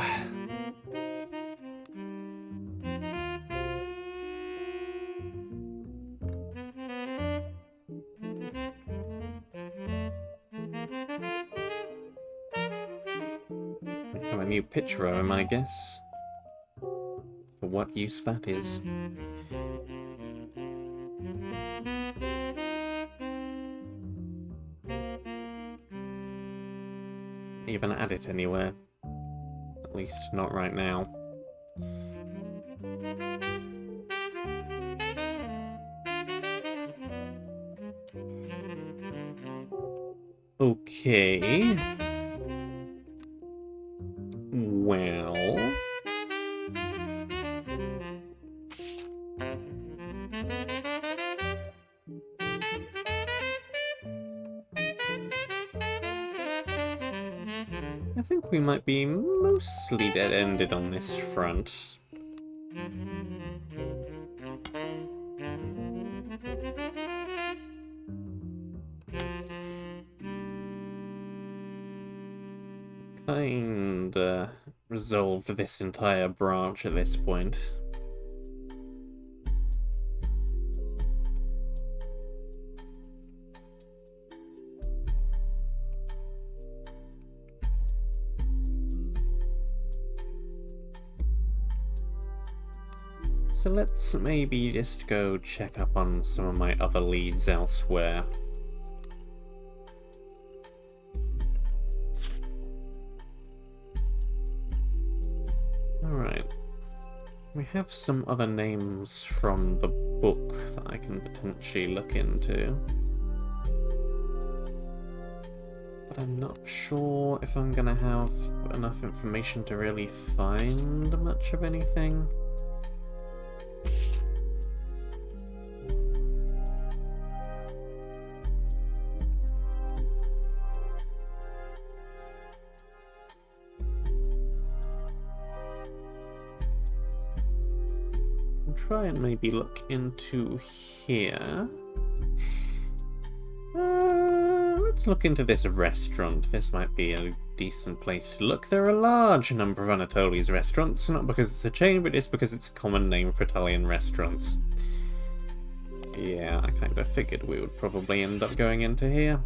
have a new picture of him, I guess. For what use that is. Even add it anywhere. At least not right now. Okay. Well... I think we might be mostly dead-ended on this front. Kinda resolved this entire branch at this point. So let's maybe just go check up on some of my other leads elsewhere. Alright. We have some other names from the book that I can potentially look into. But I'm not sure if I'm gonna have enough information to really find much of anything. Try and maybe look into here. Let's look into this restaurant. This might be a decent place to look. There are a large number of Anatoli's restaurants, not because it's a chain, but it's because it's a common name for Italian restaurants. Yeah, I kind of figured we would probably end up going into here.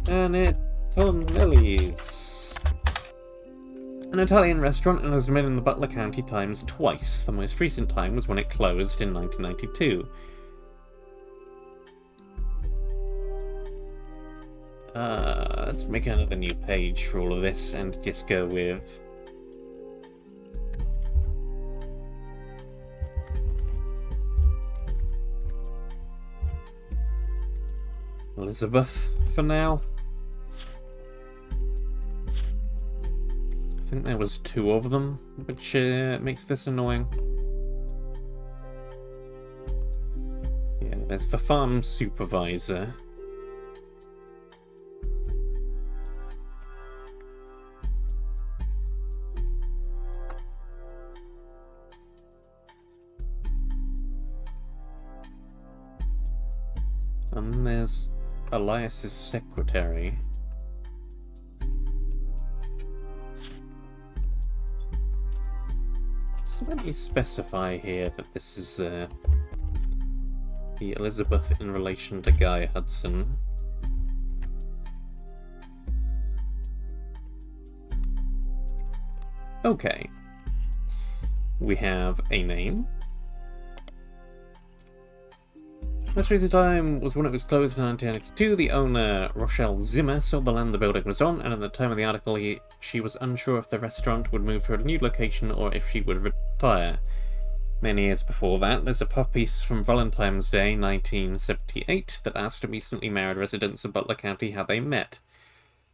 Anatoli's. An Italian restaurant and has been in the Butler County Times twice. The most recent time was when it closed in 1992. Let's make another new page for all of this and just go with... Elizabeth for now. I think there was 2 of them, which makes this annoying. Yeah, there's the farm supervisor. And there's Elias's secretary. So let me specify here that this is the Elizabeth in relation to Guy Hudson. Okay. We have a name. Most recent time was when it was closed in 1992. The owner, Rochelle Zimmer, sold the land the building was on, and at the time of the article she was unsure if the restaurant would move to a new location or if she would retire. Many years before that, there's a puff piece from Valentine's Day 1978 that asked recently married residents of Butler County how they met.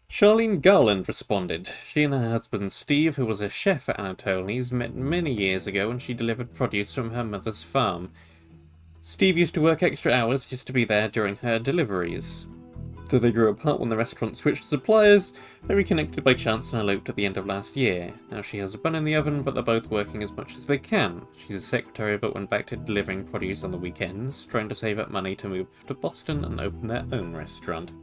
Charlene Garland responded. She and her husband Steve, who was a chef at Anatoli's, met many years ago when she delivered produce from her mother's farm. Steve used to work extra hours just to be there during her deliveries. Though they grew apart when the restaurant switched suppliers, they reconnected by chance and eloped at the end of last year. Now she has a bun in the oven, but they're both working as much as they can. She's a secretary but went back to delivering produce on the weekends, trying to save up money to move to Boston and open their own restaurant.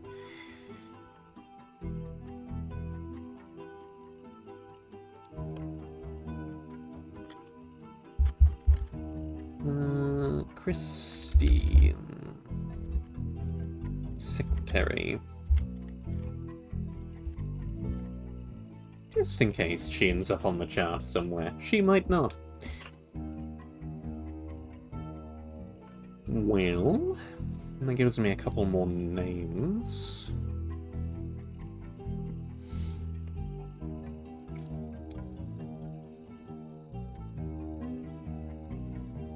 Christine. Secretary. Just in case she ends up on the chart somewhere. She might not. Well, that gives me a couple more names.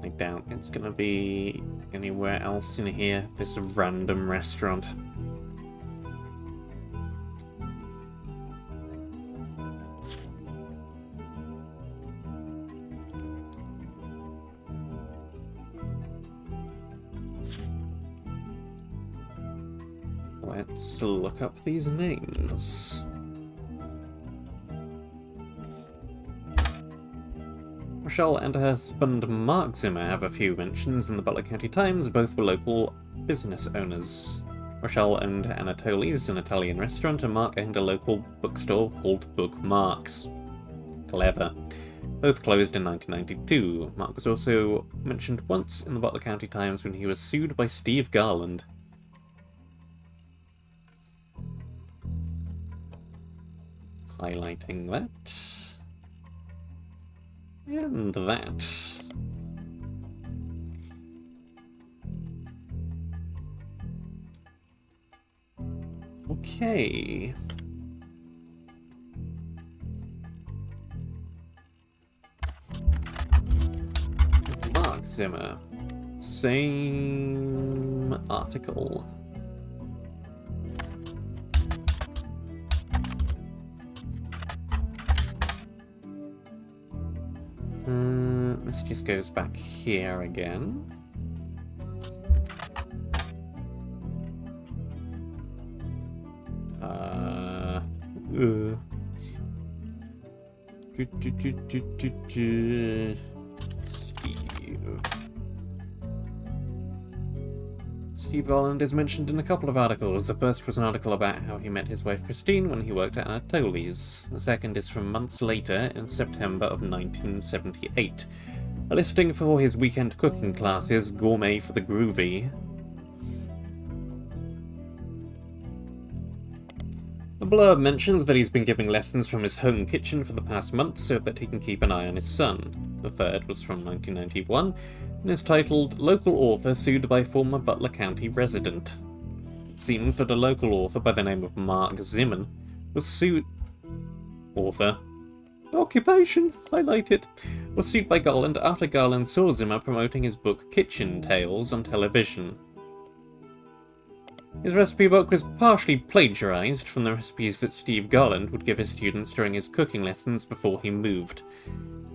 I doubt it's gonna be anywhere else in here, this random restaurant. Let's look up these names. Rochelle and her husband Mark Zimmer have a few mentions in the Butler County Times. Both were local business owners. Rochelle owned Anatoli's, an Italian restaurant, and Mark owned a local bookstore called Bookmarks. Clever. Both closed in 1992. Mark was also mentioned once in the Butler County Times when he was sued by Steve Garland. Highlighting that. And that. Okay. Mark Zimmer. Same article. This just goes back here again. Steve Garland is mentioned in a couple of articles. The first was an article about how he met his wife Christine when he worked at Anatoli's. The second is from months later, in September of 1978. A listing for his weekend cooking classes, Gourmet for the Groovy. The blurb mentions that he's been giving lessons from his home kitchen for the past month so that he can keep an eye on his son. The third was from 1991 and is titled Local Author Sued by Former Butler County Resident. It seems that a local author by the name of Mark Zimmer was sued. Author. Occupation, highlighted, was sued by Garland after Garland saw Zimmer promoting his book Kitchen Tales on television. His recipe book was partially plagiarized from the recipes that Steve Garland would give his students during his cooking lessons before he moved.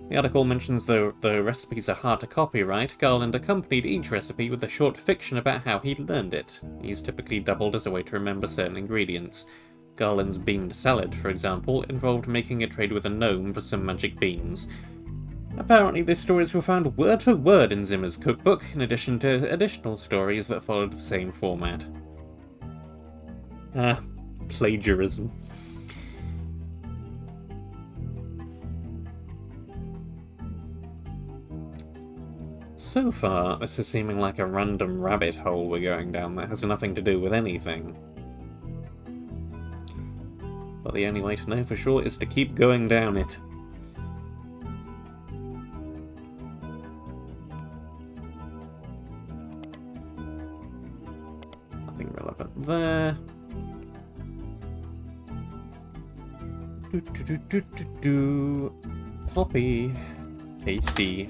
The article mentions though the recipes are hard to copyright, Garland accompanied each recipe with a short fiction about how he learned it. He's typically doubled as a way to remember certain ingredients. Garland's beamed salad, for example, involved making a trade with a gnome for some magic beans. Apparently, these stories were found word for word in Zimmer's cookbook, in addition to additional stories that followed the same format. Plagiarism. So far, this is seeming like a random rabbit hole we're going down that has nothing to do with anything. But the only way to know for sure is to keep going down it. Nothing relevant there. Copy. Tasty.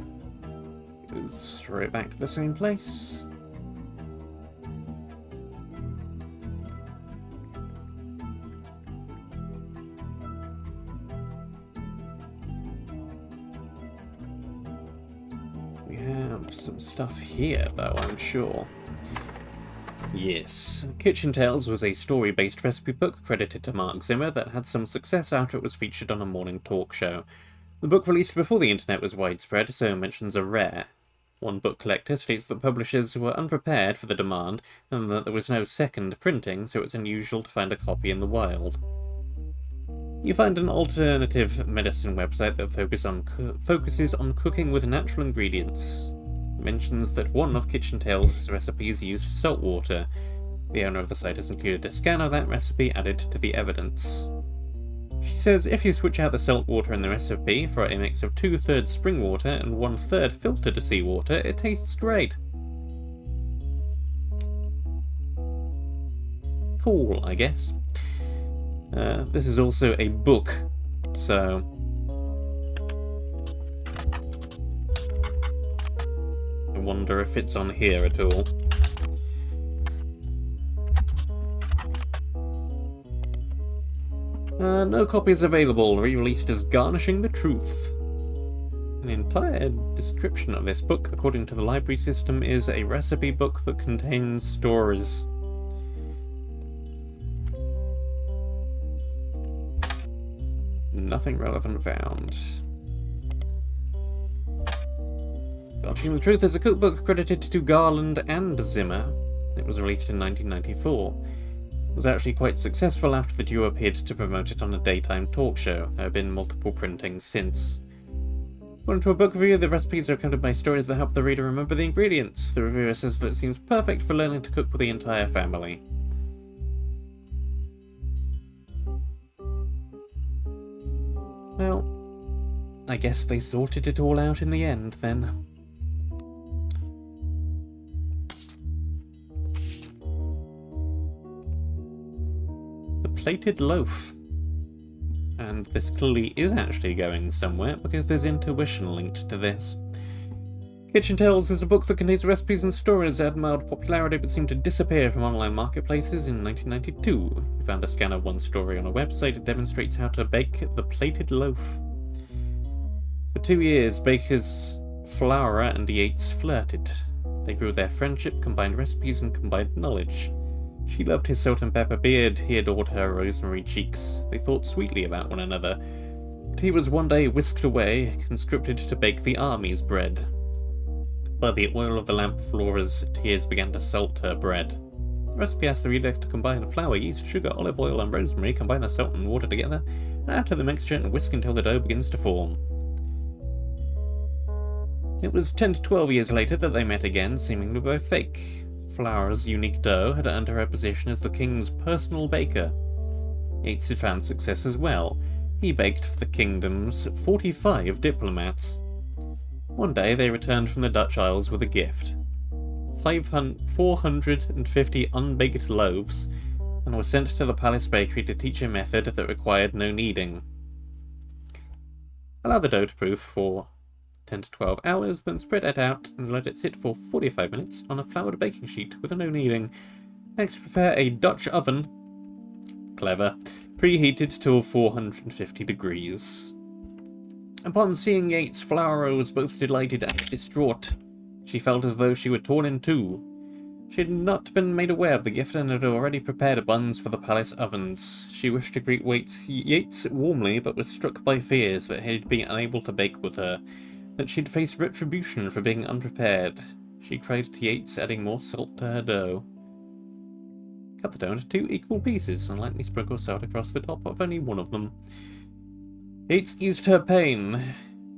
Goes straight back to the same place. We have some stuff here, though, I'm sure. Yes, Kitchen Tales was a story-based recipe book credited to Mark Zimmer that had some success after it was featured on a morning talk show. The book released before the internet was widespread, so mentions are rare. One book collector states that publishers were unprepared for the demand and that there was no second printing, so it's unusual to find a copy in the wild. You find an alternative medicine website that focuses on cooking with natural ingredients. It mentions that one of Kitchen Tales' recipes used salt water. The owner of the site has included a scan of that recipe added to the evidence. She says if you switch out the salt water in the recipe for a mix of 2/3 spring water and 1/3 filtered seawater, it tastes great. Cool, I guess. This is also a book, so I wonder if it's on here at all. No copies available, re-released as Garnishing the Truth. An entire description of this book, according to the library system, is a recipe book that contains stories. Nothing relevant found. Garnishing the Truth is a cookbook credited to Garland and Zimmer. It was released in 1994. It was actually quite successful after the duo appeared to promote it on a daytime talk show. There have been multiple printings since. According to a book review, the recipes are accompanied by stories that help the reader remember the ingredients. The reviewer says that it seems perfect for learning to cook with the entire family. Well, I guess they sorted it all out in the end, then. The plated loaf. And this clearly is actually going somewhere, because there's intuition linked to this. Kitchen Tales is a book that contains recipes and stories that had mild popularity but seemed to disappear from online marketplaces in 1992. We found a scan of one story on a website that demonstrates how to bake the plated loaf. For 2 years, bakers Flowera and Yates flirted. They grew their friendship, combined recipes, and combined knowledge. She loved his salt and pepper beard, he adored her rosemary cheeks. They thought sweetly about one another. But he was one day whisked away, conscripted to bake the army's bread. By the oil of the lamp, Flora's tears began to salt her bread. The recipe asks the reader to combine flour, yeast, sugar, olive oil, and rosemary, combine the salt and water together, add to the mixture and whisk until the dough begins to form. It was 10 to 12 years later that they met again, seemingly by fake. Flora's unique dough had earned her a position as the king's personal baker. Yates had found success as well. He baked for the kingdom's 45 diplomats. One day they returned from the Dutch Isles with a gift. 450 unbaked loaves, and were sent to the palace bakery to teach a method that required no kneading. Allow the dough to proof for 10 to 12 hours, then spread it out and let it sit for 45 minutes on a floured baking sheet with no kneading. Next, prepare a Dutch oven. Clever. Preheated to 450 degrees. Upon seeing Yates, Flora was both delighted and distraught. She felt as though she were torn in two. She had not been made aware of the gift and had already prepared buns for the palace ovens. She wished to greet Yates warmly, but was struck by fears that he'd be unable to bake with her, that she'd face retribution for being unprepared. She cried to Yates, adding more salt to her dough. Cut the dough into 2 equal pieces and lightly sprinkle salt across the top of any one of them. Yates eased her pain.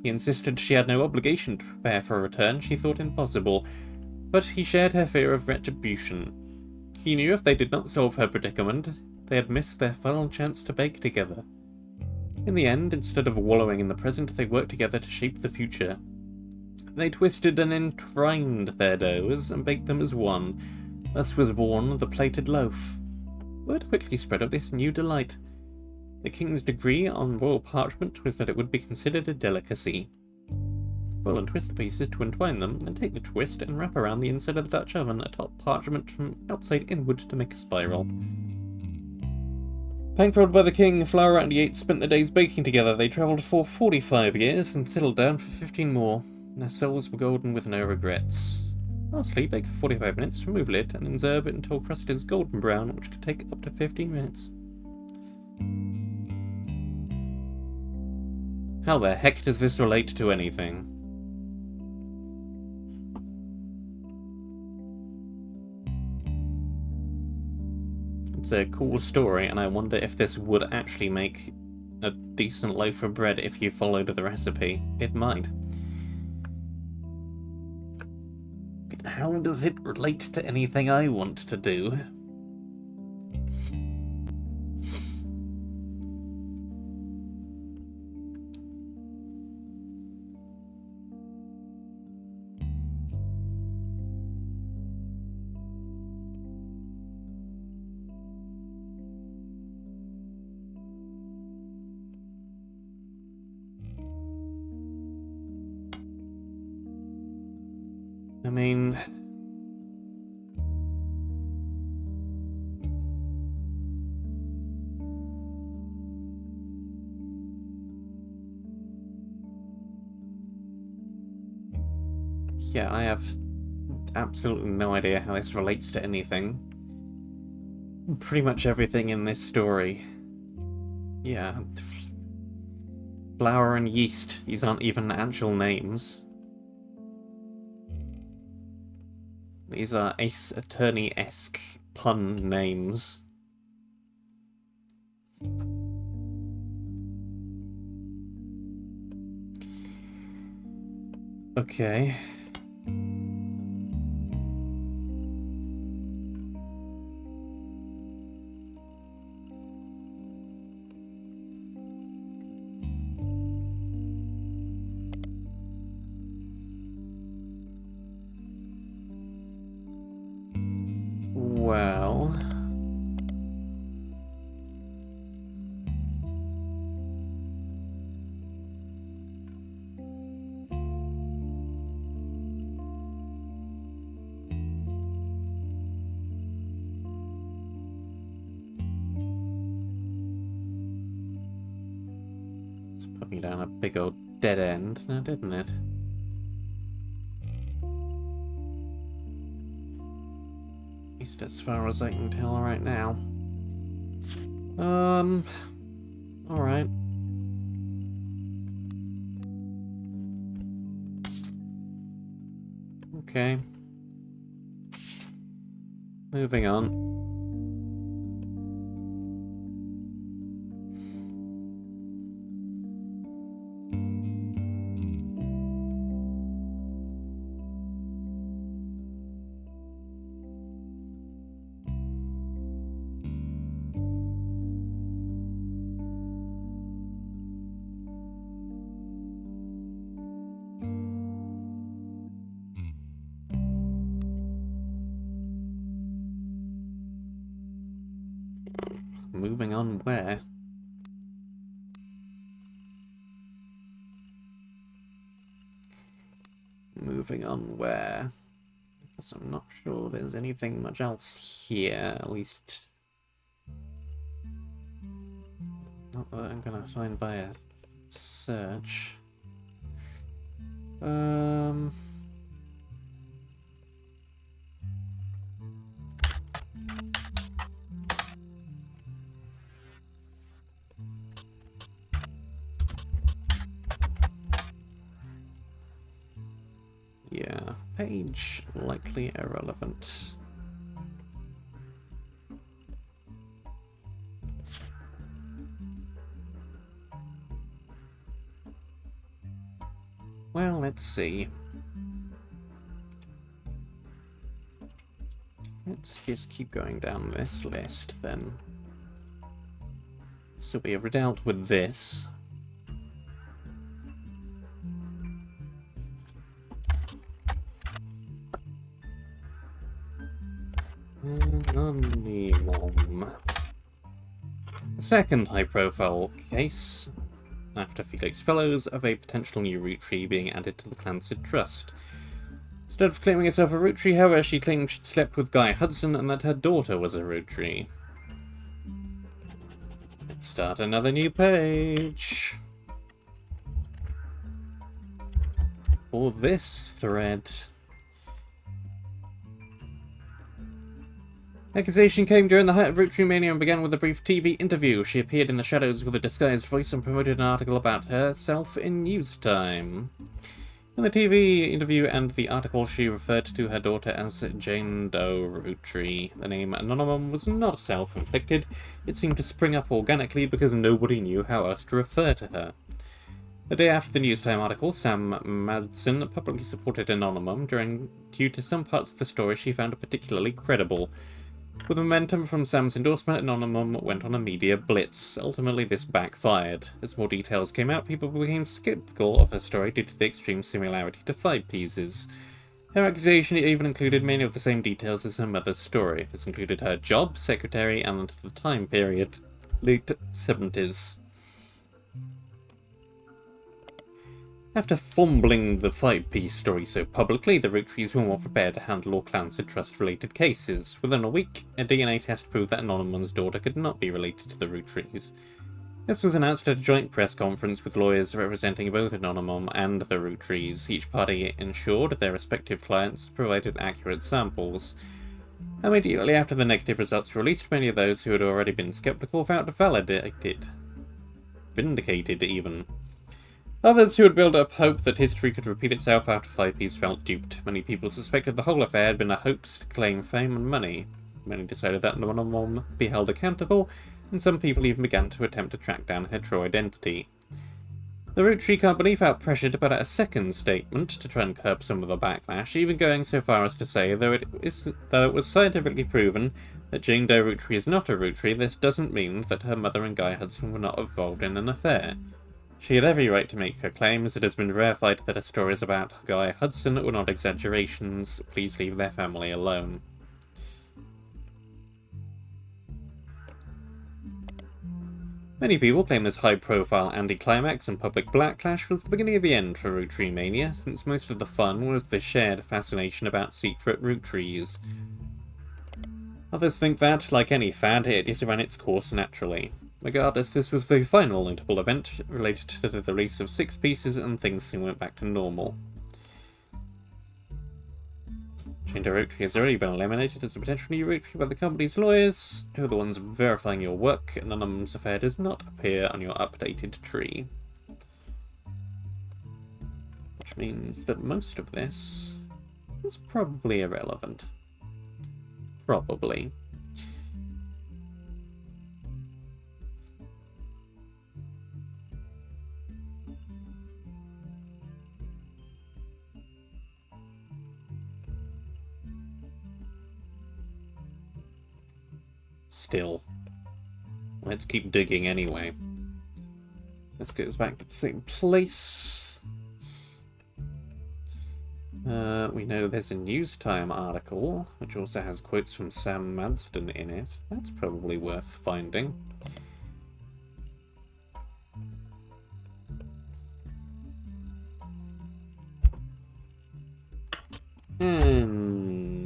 He insisted she had no obligation to prepare for a return she thought impossible, but he shared her fear of retribution. He knew if they did not solve her predicament, they had missed their final chance to bake together. In the end, instead of wallowing in the present, they worked together to shape the future. They twisted and entwined their doughs and baked them as one. Thus was born the plated loaf. Word quickly spread of this new delight. The king's decree on royal parchment was that it would be considered a delicacy. Roll and twist the pieces to entwine them, then take the twist and wrap around the inside of the Dutch oven atop parchment from outside inward to make a spiral. Bankrolled by the king, Flower and Yates spent the days baking together. They travelled for 45 years and settled down for 15 more. Their souls were golden with no regrets. Lastly, bake for 45 minutes, remove lid, and observe it until crust is golden brown, which could take up to 15 minutes. How the heck does this relate to anything? It's a cool story, and I wonder if this would actually make a decent loaf of bread if you followed the recipe. It might. How does it relate to anything I want to do? I mean... yeah, I have absolutely no idea how this relates to anything. Pretty much everything in this story. Yeah. Flour and yeast. These aren't even actual names. These are Ace Attorney-esque pun names. Okay. Well... it's put me down a big old dead end now, didn't it? At least as far as I can tell right now. Alright. Okay. Moving on. Moving on where? Moving on where? So I'm not sure there's anything much else here, at least not that I'm gonna find by a search. Yeah, page likely irrelevant. Well, let's see. Let's just keep going down this list then. So we have dealt with this. The second high-profile case, after Felix Fellows, of a potential new Rootree being added to the Clancy Trust. Instead of claiming herself a Rootree, however, she claimed she'd slept with Guy Hudson and that her daughter was a Rootree. Let's start another new page. For this thread. Accusation came during the height of Roottreemania and began with a brief TV interview. She appeared in the shadows with a disguised voice and promoted an article about herself in News Time. In the TV interview and the article, she referred to her daughter as Jane Doe Rootree. The name Anonymum was not self-inflicted. It seemed to spring up organically because nobody knew how else to refer to her. The day after the News Time article, Sam Madsen publicly supported Anonymum due to some parts of the story she found particularly credible. With momentum from Sam's endorsement, Anonymum went on a media blitz. Ultimately, this backfired. As more details came out, people became skeptical of her story due to the extreme similarity to Five Pieces. Her accusation even included many of the same details as her mother's story. This included her job, secretary, and the time period, late 70s. After fumbling the Five-Piece story so publicly, the Roottrees were more prepared to handle all Clancy Trust-related cases. Within a week, a DNA test proved that Anonymum's daughter could not be related to the Roottrees. This was announced at a joint press conference with lawyers representing both Anonymum and the Roottrees. Each party ensured their respective clients provided accurate samples. Immediately after the negative results were released, many of those who had already been skeptical found validated. Vindicated, even. Others who had built up hope that history could repeat itself after Five Piece felt duped. Many people suspected the whole affair had been a hoax to claim fame and money. Many decided that Anonymum be held accountable, and some people even began to attempt to track down her true identity. The Roottrie company felt pressured to put out a second statement to try and curb some of the backlash, even going so far as to say that it was scientifically proven that Jane Doe Roottrie is not a Roottrie, this doesn't mean that her mother and Guy Hudson were not involved in an affair. She had every right to make her claims. It has been verified that her stories about Guy Hudson were not exaggerations. Please leave their family alone. Many people claim this high-profile anti-climax and public backlash was the beginning of the end for Roottreemania, since most of the fun was the shared fascination about secret Roottrees. Others think that, like any fad, it just ran its course naturally. Regardless, this was the final notable event related to the release of 6 pieces, and things soon went back to normal. Jane Doe Roottrie has already been eliminated as a potential new Roottrie by the company's lawyers, who are the ones verifying your work. Anonymous affair does not appear on your updated tree. Which means that most of this is probably irrelevant. Probably. Still, let's keep digging anyway. This goes back to the same place. We know there's a News Time article, which also has quotes from Sam Madston in it. That's probably worth finding. And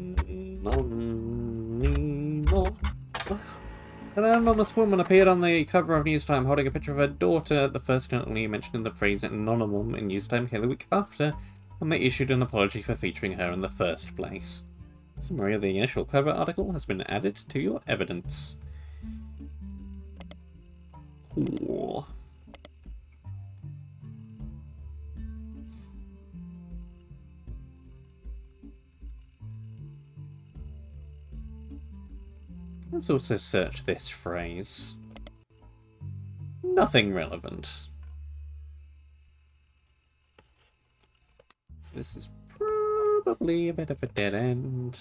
An anonymous woman appeared on the cover of Newstime holding a picture of her daughter, the first and only mention of the phrase anonymum in Newstime came the week after, when they issued an apology for featuring her in the first place. A summary of the initial cover article has been added to your evidence. Cool. Let's also search this phrase. Nothing relevant. So this is probably a bit of a dead end.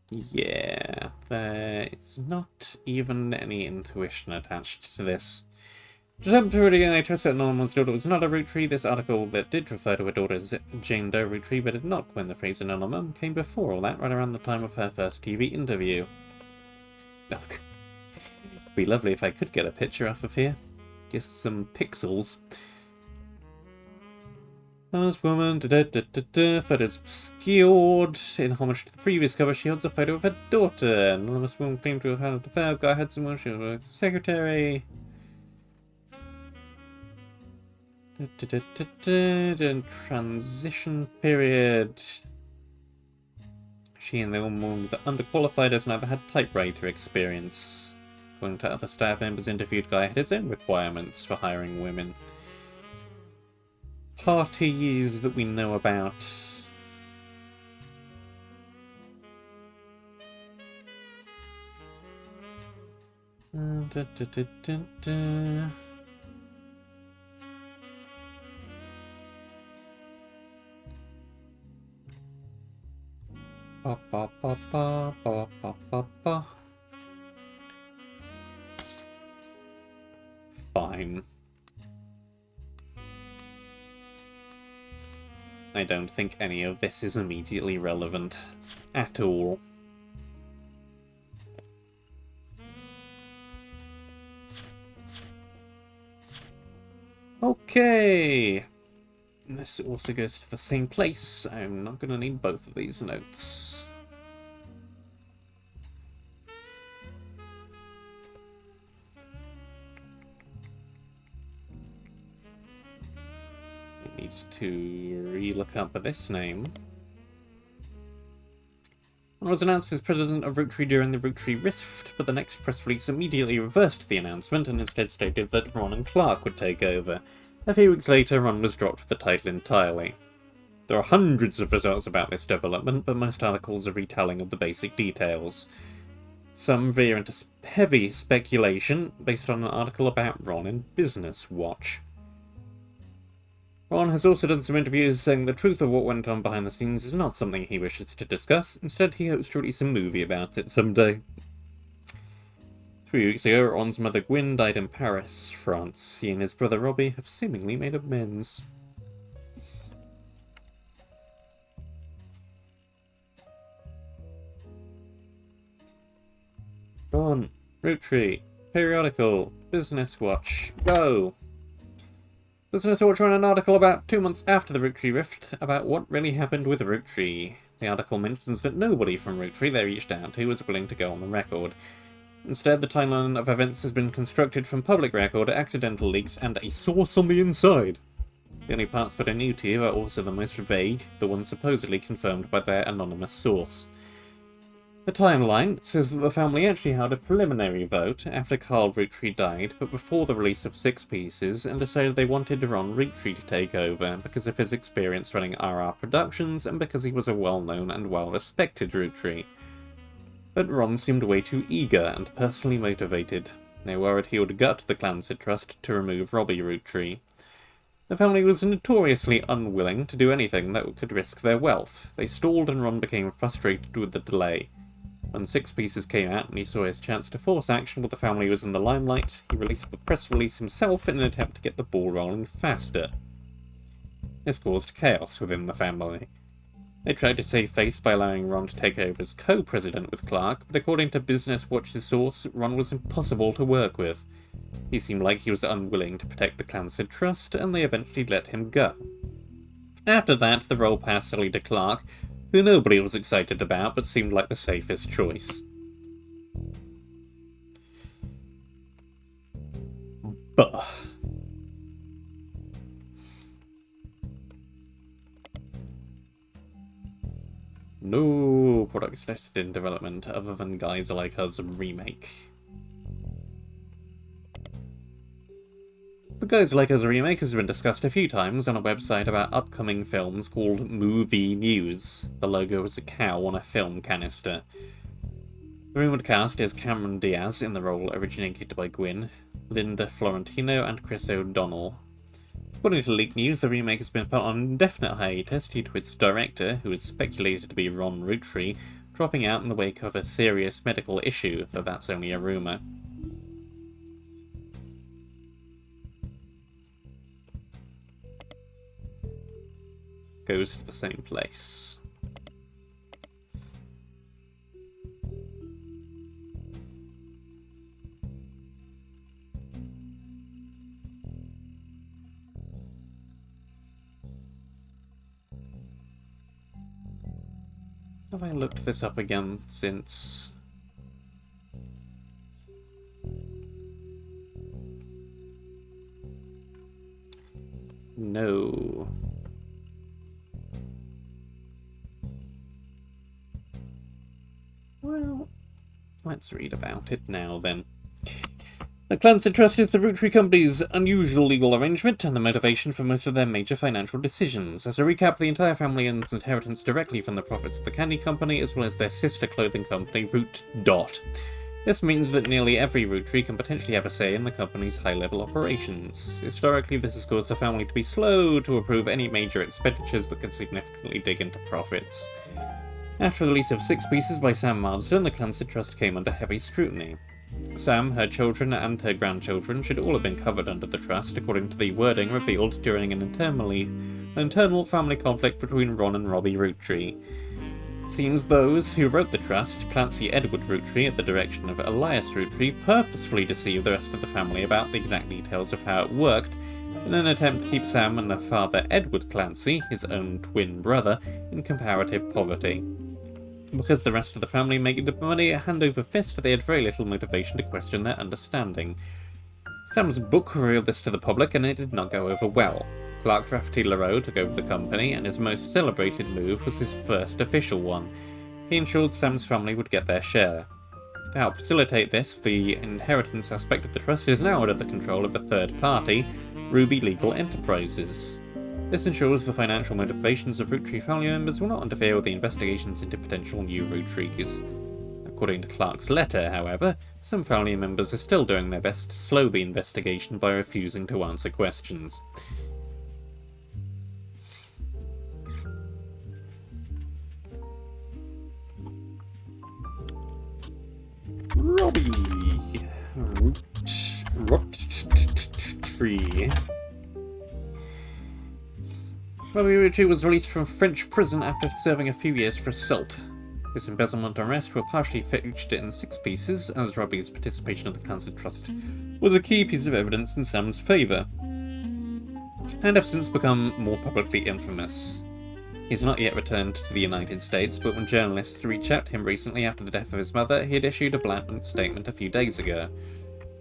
Yeah, there is not even any intuition attached to this. To attempt to really NHS that Anonymous' daughter was not a Rootree, this article that did refer to her daughter as Jane Doe Rootree but did not coin the phrase anonymum came before all that, right around the time of her first TV interview. It'd be lovely if I could get a picture off of here. Just some pixels. Anonymous woman, photos obscured. In homage to the previous cover, she holds a photo of her daughter. Anonymous woman claimed to have had an affair. Guy had someone, she was a secretary. Transition period. She and the woman with the underqualified has never had typewriter experience. According to other staff members interviewed, Guy had his own requirements for hiring women. Parties that we know about. Ba, ba, ba, ba, ba, ba, ba, ba. Fine. I don't think any of this is immediately relevant at all. Okay. This also goes to the same place. I'm not going to need both of these notes. I need to re-look up this name. Ron was announced as president of Roottree during the Roottree Rift, but the next press release immediately reversed the announcement and instead stated that Ron and Clark would take over. A few weeks later, Ron was dropped for the title entirely. There are hundreds of results about this development, but most articles are retelling of the basic details. Some veer into heavy speculation, based on an article about Ron in Business Watch. Ron has also done some interviews saying the truth of what went on behind the scenes is not something he wishes to discuss. Instead, he hopes to release a movie about it someday. 3 weeks ago, Ron's mother Gwyn died in Paris, France. He and his brother Robbie have seemingly made amends. Ron, Roottrees, periodical, Business Watch, go! Business Watch ran an article about 2 months after the Roottrees Rift about what really happened with Roottrees. The article mentions that nobody from Roottrees they reached out to was willing to go on the record. Instead, the timeline of events has been constructed from public record, accidental leaks, and a source on the inside. The only parts that are new to you are also the most vague, the ones supposedly confirmed by their anonymous source. The timeline says that the family actually held a preliminary vote after Carl Roottrees died, but before the release of 6 pieces, and decided they wanted Ron Roottrees to take over because of his experience running RR Productions and because he was a well-known and well-respected Roottrees. But Ron seemed way too eager and personally motivated. They worried he would gut the Clancy Trust to remove Robbie Roottrees. The family was notoriously unwilling to do anything that could risk their wealth. They stalled and Ron became frustrated with the delay. When 6 pieces came out and he saw his chance to force action while the family was in the limelight, he released the press release himself in an attempt to get the ball rolling faster. This caused chaos within the family. They tried to save face by allowing Ron to take over as co-president with Clark, but according to Business Watch's source, Ron was impossible to work with. He seemed like he was unwilling to protect the Clancy trust, and they eventually let him go. After that, the role passed solely to Clark, who nobody was excited about, but seemed like the safest choice. But no products listed in development other than Guys Like Us remake. The Guys Like Us remake has been discussed a few times on a website about upcoming films called Movie News. The logo is a cow on a film canister. The rumoured cast is Cameron Diaz in the role originated by Gwyn, Linda Florentino and Chris O'Donnell. According to leaked news, the remake has been put on indefinite hiatus due to its director, who is speculated to be Ron Roottrees, dropping out in the wake of a serious medical issue, though that's only a rumour. Goes to the same place. Have I looked this up again since... No. Well, let's read about it now then. The Clancy Trust is the Roottrees Company's unusual legal arrangement and the motivation for most of their major financial decisions. As a recap, the entire family earns inheritance directly from the profits of the candy company, as well as their sister clothing company, Root Dot. This means that nearly every Roottrees can potentially have a say in the company's high-level operations. Historically, this has caused the family to be slow to approve any major expenditures that could significantly dig into profits. After the release of 6 Pieces by Sam Marsden, the Clancy Trust came under heavy scrutiny. Sam, her children, and her grandchildren should all have been covered under the trust, according to the wording revealed during an internal family conflict between Ron and Robbie Roottrees. Seems those who wrote the trust, Clancy Edward Roottrees at the direction of Elias Roottrees, purposefully deceived the rest of the family about the exact details of how it worked, in an attempt to keep Sam and their father Edward Clancy, his own twin brother, in comparative poverty. Because the rest of the family made the money hand over fist, they had very little motivation to question their understanding. Sam's book revealed this to the public, and it did not go over well. Clark Rafferty-LaRoe took over the company, and his most celebrated move was his first official one. He ensured Sam's family would get their share. To help facilitate this, the inheritance aspect of the trust is now under the control of a third party, Ruby Legal Enterprises. This ensures the financial motivations of Roottrees family members will not interfere with the investigations into potential new Roottrees. According to Clark's letter, however, some family members are still doing their best to slow the investigation by refusing to answer questions. Robbie Roottrees. Robbie Roottrees was released from French prison after serving a few years for assault. His embezzlement and arrest were partially featured in 6 Pieces, as Robbie's participation in the Clancy Trust was a key piece of evidence in Sam's favour, and have since become more publicly infamous. He's not yet returned to the United States, but when journalists reached out to him recently after the death of his mother, he had issued a blatant statement a few days ago.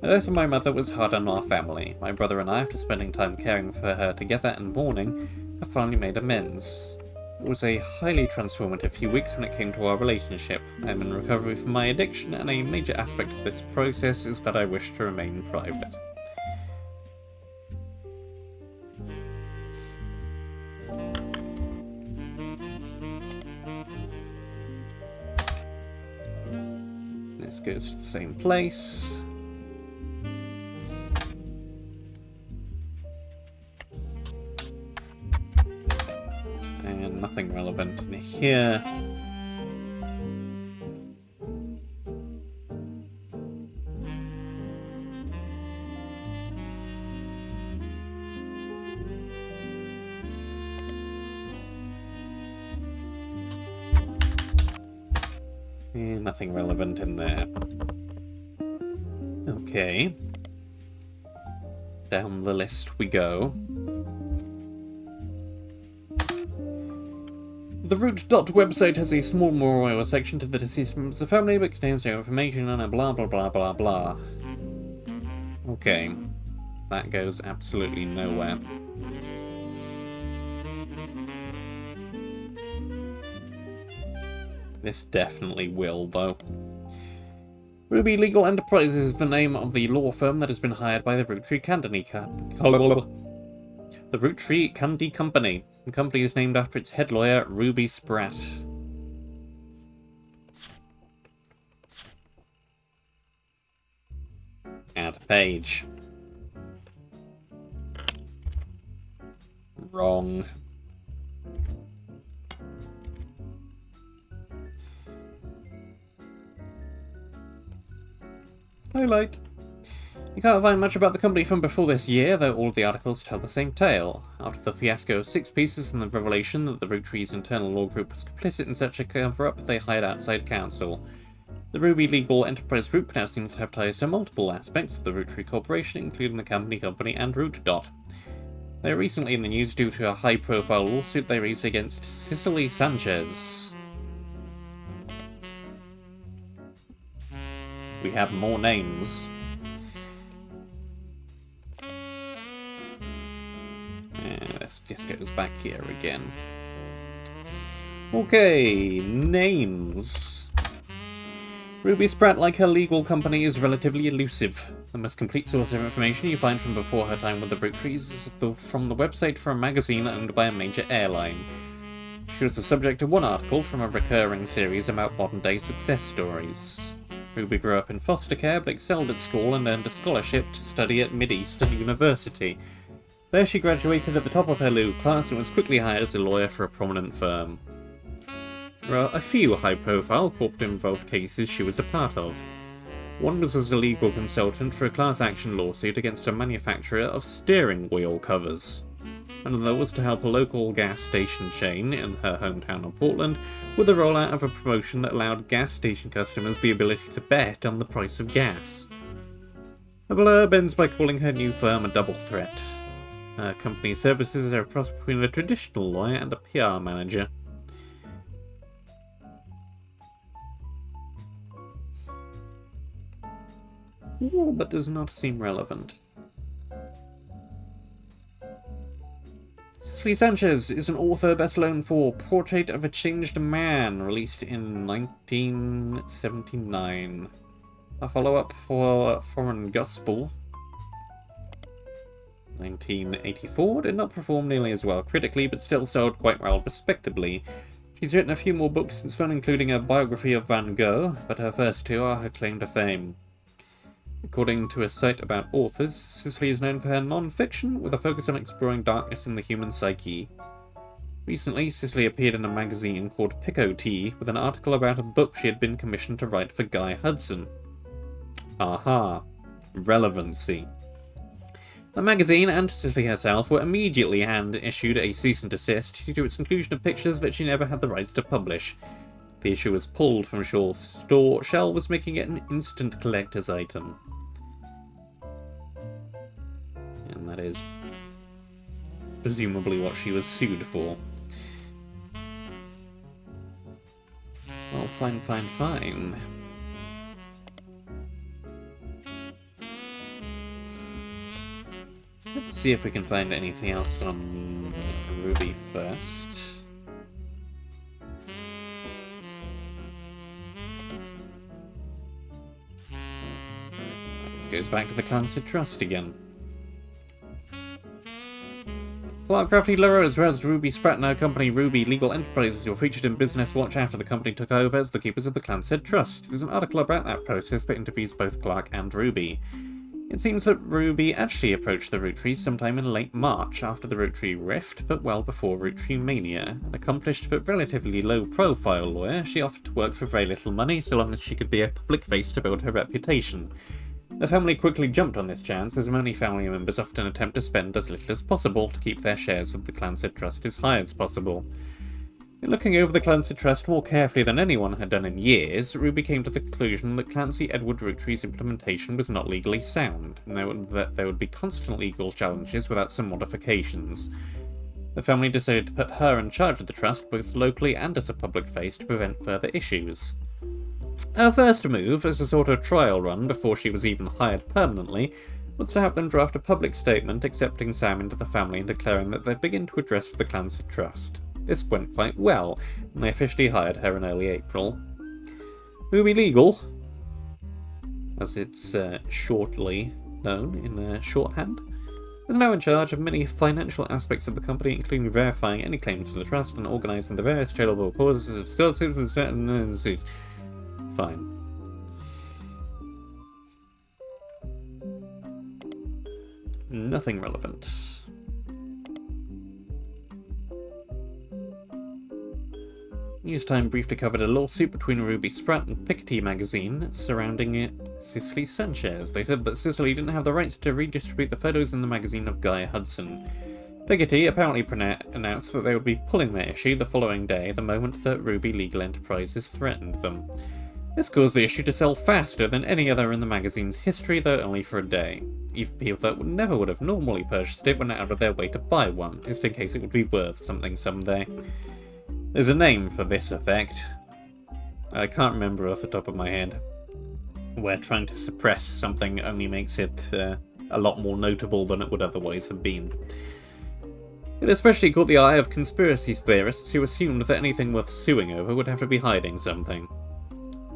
The death of my mother was hard on our family. My brother and I, after spending time caring for her together and mourning, have finally made amends. It was a highly transformative few weeks when it came to our relationship. I am in recovery from my addiction, and a major aspect of this process is that I wish to remain private. This goes to the same place. And nothing relevant in here. And nothing relevant in there. Okay. Down the list we go. The Root website has a small memorial section to the deceased members of the family, but contains no information on a blah blah blah blah blah. Okay. That goes absolutely nowhere. This definitely will, though. Ruby Legal Enterprises is the name of the law firm that has been hired by the Roottrees Candy Company. The company is named after its head lawyer, Ruby Spratt. Add page. Wrong. Highlight. You can't find much about the company from before this year, though all of the articles tell the same tale. After the fiasco of 6 pieces and the revelation that the Roottrees' internal law group was complicit in such a cover-up, they hired outside counsel. The Ruby Legal Enterprise Group now seems to have ties to multiple aspects of the Roottrees Corporation, including the company and Root. They are recently in the news due to a high-profile lawsuit they raised against Cicely Sanchez. We have more names. This just goes back here again. Okay, names. Ruby Spratt, like her legal company, is relatively elusive. The most complete source of information you find from before her time with the Roottrees is from the website for a magazine owned by a major airline. She was the subject of one article from a recurring series about modern-day success stories. Ruby grew up in foster care but excelled at school and earned a scholarship to study at Mid-Eastern University. There she graduated at the top of her legal class and was quickly hired as a lawyer for a prominent firm. There are a few high-profile corporate-involved cases she was a part of. One was as a legal consultant for a class action lawsuit against a manufacturer of steering wheel covers. Another was to help a local gas station chain in her hometown of Portland with the rollout of a promotion that allowed gas station customers the ability to bet on the price of gas. The blurb ends by calling her new firm a double threat. Her company services are a cross between a traditional lawyer and a PR manager. Ooh, that does not seem relevant. Cicely Sanchez is an author best known for Portrait of a Changed Man, released in 1979. A follow-up for Foreign Gospel, 1984, did not perform nearly as well critically, but still sold quite well respectably. She's written a few more books since then, including a biography of Van Gogh, but her first 2 are her claim to fame. According to a site about authors, Cicely is known for her non-fiction, with a focus on exploring darkness in the human psyche. Recently, Cicely appeared in a magazine called Pico Tea, with an article about a book she had been commissioned to write for Guy Hudson. Aha. Relevancy. The magazine and Cicely herself were immediately hand-issued a cease and desist due to its inclusion of pictures that she never had the rights to publish. The issue was pulled from Shaw's store shelves, making it an instant collector's item. And that is presumably what she was sued for. Well, fine. Let's see if we can find anything else on Ruby first. This goes back to the Clancy Trust again. Clark Crafty Luro, as well as Ruby Spratt and her company Ruby Legal Enterprises, were featured in Business Watch after the company took over as the keepers of the Clancy Trust. There's an article about that process that interviews both Clark and Ruby. It seems that Ruby actually approached the Roottrees sometime in late March after the Roottrees rift, but well before Roottreemania. An accomplished but relatively low-profile lawyer, she offered to work for very little money so long as she could be a public face to build her reputation. The family quickly jumped on this chance, as many family members often attempt to spend as little as possible to keep their shares of the Clancy Trust as high as possible. In looking over the Clancy Trust more carefully than anyone had done in years, Ruby came to the conclusion that Clancy Edward Roottrees' implementation was not legally sound, and that there would be constant legal challenges without some modifications. The family decided to put her in charge of the trust, both locally and as a public face, to prevent further issues. Her first move, as a sort of trial run before she was even hired permanently, was to have them draft a public statement accepting Sam into the family and declaring that they'd begin to address the Clancy Trust. This went quite well, and they officially hired her in early April. Ruby Legal, as it's shortly known in shorthand, is now in charge of many financial aspects of the company, including verifying any claims to the trust and organising the various charitable causes of scholarships and certain. Fine. Nothing relevant. Newstime briefly covered a lawsuit between Ruby Spratt and Piketty magazine surrounding Cicely Sanchez. They said that Cicely didn't have the rights to redistribute the photos in the magazine of Guy Hudson. Piketty apparently announced that they would be pulling their issue the following day, the moment that Ruby Legal Enterprises threatened them. This caused the issue to sell faster than any other in the magazine's history, though only for a day. Even people that never would have normally purchased it went out of their way to buy one, just in case it would be worth something someday. There's a name for this effect. I can't remember off the top of my head. Where trying to suppress something only makes it a lot more notable than it would otherwise have been. It especially caught the eye of conspiracy theorists who assumed that anything worth suing over would have to be hiding something.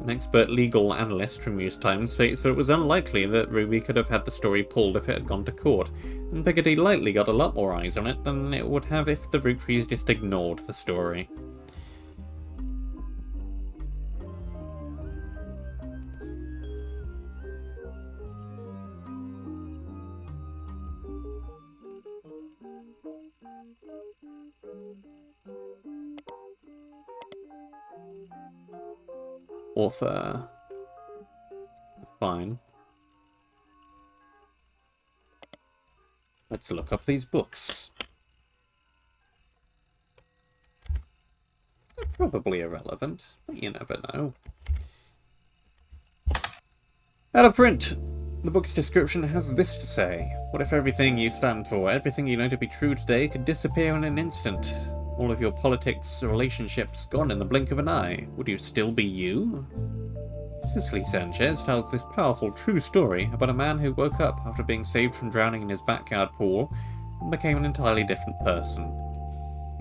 An expert legal analyst from Newstime states that it was unlikely that Ruby could have had the story pulled if it had gone to court, and Piketty likely got a lot more eyes on it than it would have if the Roottrees just ignored the story. Author. Fine. Let's look up these books. They're probably irrelevant, but you never know. Out of print! The book's description has this to say. What if everything you stand for, everything you know to be true today, could disappear in an instant? All of your politics, relationships, gone in the blink of an eye. Would you still be you? Cicely Sanchez tells this powerful, true story about a man who woke up after being saved from drowning in his backyard pool and became an entirely different person.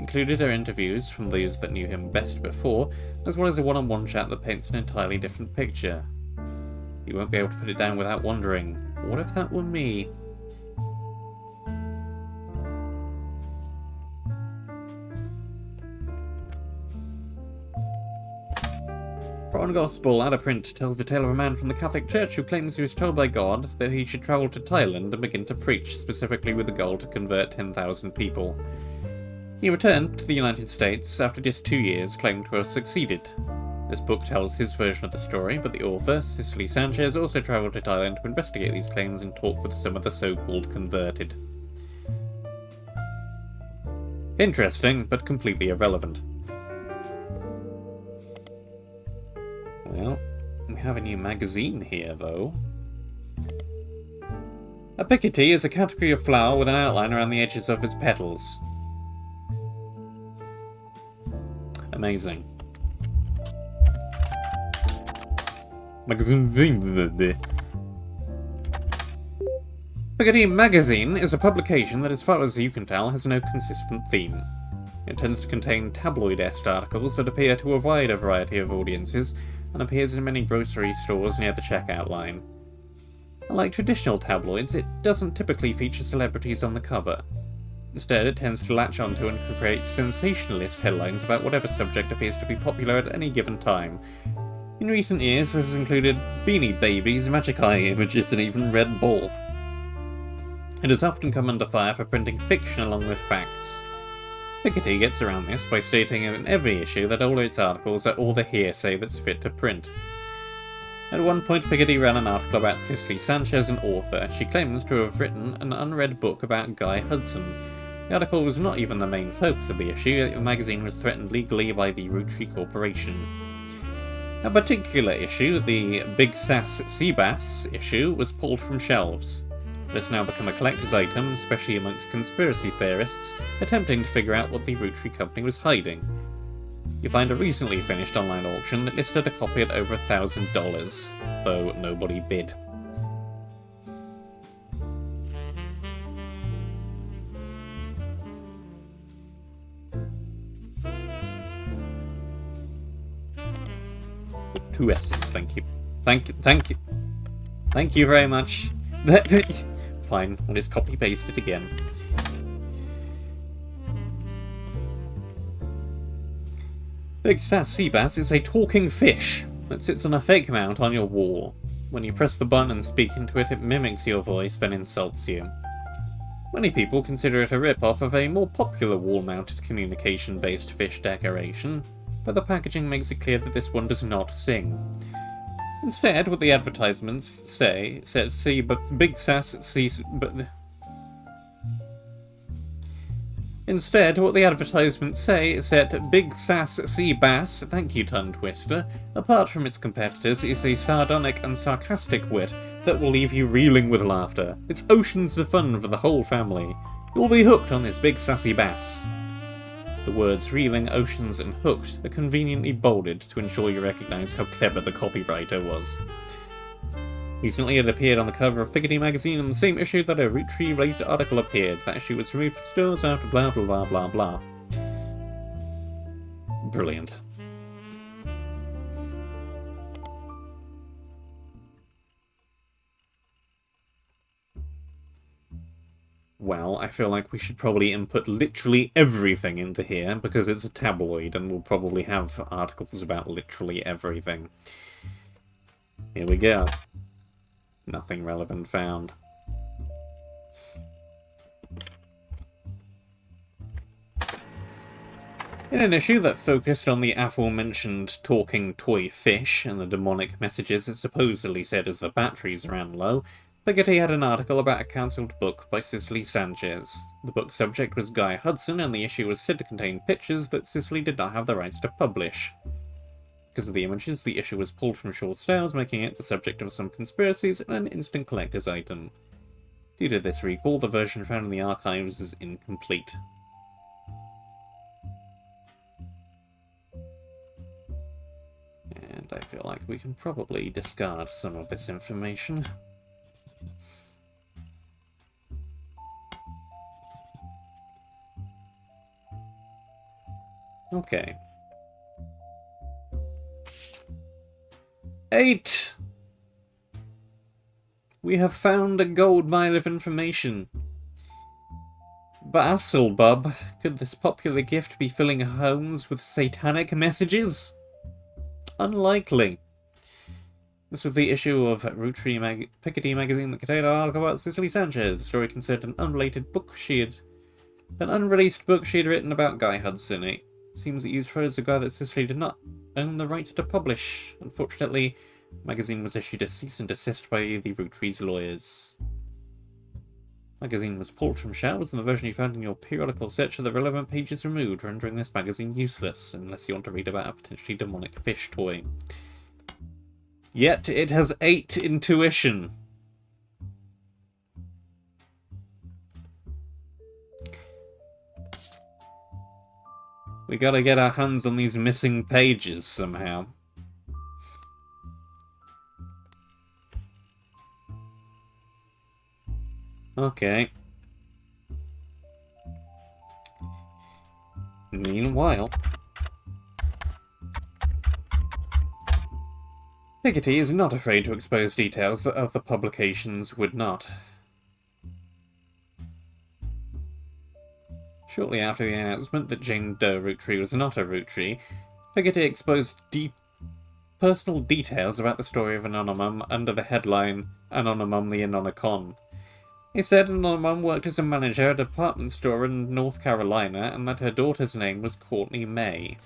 Included are interviews from those that knew him best before, as well as a one-on-one chat that paints an entirely different picture. You won't be able to put it down without wondering, what if that were me? Foreign Gospel, out of print, tells the tale of a man from the Catholic Church who claims he was told by God that he should travel to Thailand and begin to preach, specifically with the goal to convert 10,000 people. He returned to the United States after just 2 years, claiming to have succeeded. This book tells his version of the story, but the author, Cicely Sanchez, also travelled to Thailand to investigate these claims and talk with some of the so-called converted. Interesting, but completely irrelevant. Well, we have a new magazine here, though. A Piketty is a category of flower with an outline around the edges of its petals. Amazing. Piketty Magazine is a publication that, as far as you can tell, has no consistent theme. It tends to contain tabloid-esque articles that appeal to a wider variety of audiences, and appears in many grocery stores near the checkout line. Unlike traditional tabloids, it doesn't typically feature celebrities on the cover. Instead, it tends to latch onto and create sensationalist headlines about whatever subject appears to be popular at any given time. In recent years, this has included Beanie Babies, Magic Eye images, and even Red Bull. It has often come under fire for printing fiction along with facts. Piketty gets around this by stating in every issue that all its articles are all the hearsay that's fit to print. At one point, Piketty ran an article about Cicely Sanchez, an author. She claims to have written an unread book about Guy Hudson. The article was not even the main focus of the issue. The magazine was threatened legally by the Roottrees Corporation. A particular issue, the Big Sass Sea Bass issue, was pulled from shelves. It has now become a collector's item, especially amongst conspiracy theorists attempting to figure out what the Roottrees company was hiding. You find a recently finished online auction that listed a copy at over $1,000, though nobody bid. Two S's, thank you. Thank you. Thank you very much. Fine, I'll just copy-paste it again. Big Sass Sea Bass is a talking fish that sits on a fake mount on your wall. When you press the button and speak into it, it mimics your voice, then insults you. Many people consider it a rip-off of a more popular wall-mounted communication-based fish decoration, but the packaging makes it clear that this one does not sing. Instead, what the advertisements say says Big Sass Sea... Instead, what the advertisements say is that Big Sass Sea Bass, thank you Tongue Twister, apart from its competitors, is a sardonic and sarcastic wit that will leave you reeling with laughter. It's oceans of fun for the whole family. You'll be hooked on this big sassy bass. The words reeling, oceans, and hooked are conveniently bolded to ensure you recognise how clever the copywriter was. Recently, it appeared on the cover of Piketty magazine in the same issue that a Roottrees-related article appeared. That issue was removed from stores after blah blah blah blah blah. Brilliant. Well, I feel like we should probably input literally everything into here, because it's a tabloid and we'll probably have articles about literally everything. Here we go. Nothing relevant found. In an issue that focused on the aforementioned talking toy fish and the demonic messages it supposedly said as the batteries ran low, Piketty had an article about a cancelled book by Cicely Sanchez. The book's subject was Guy Hudson, and the issue was said to contain pictures that Cicely did not have the rights to publish. Because of the images, the issue was pulled from short sales, making it the subject of some conspiracies and an instant collector's item. Due to this recall, the version found in the archives is incomplete. And I feel like we can probably discard some of this information. Okay. 8! We have found a gold mine of information. Bub, could this popular gift be filling homes with satanic messages? Unlikely. This was the issue of Piketty magazine that contained an article about Cicely Sanchez. The story concerned an unrelated book an unreleased book she had written about Guy Hudson. It seems it used photos of Guy that Cicely did not own the right to publish. Unfortunately, the magazine was issued a cease and desist by the Roottrees lawyers. The magazine was pulled from shelves, and the version you found in your periodical search of the relevant pages removed, rendering this magazine useless, unless you want to read about a potentially demonic fish toy. Yet it has 8 intuition. We gotta get our hands on these missing pages somehow. Okay. Meanwhile, Piketty is not afraid to expose details that other publications would not. Shortly after the announcement that Jane Doe Roottree was not a Roottree, Piketty exposed personal details about the story of Anonymum under the headline Anonymum the Anonicon. He said Anonymum worked as a manager at a department store in North Carolina and that her daughter's name was Courtney May.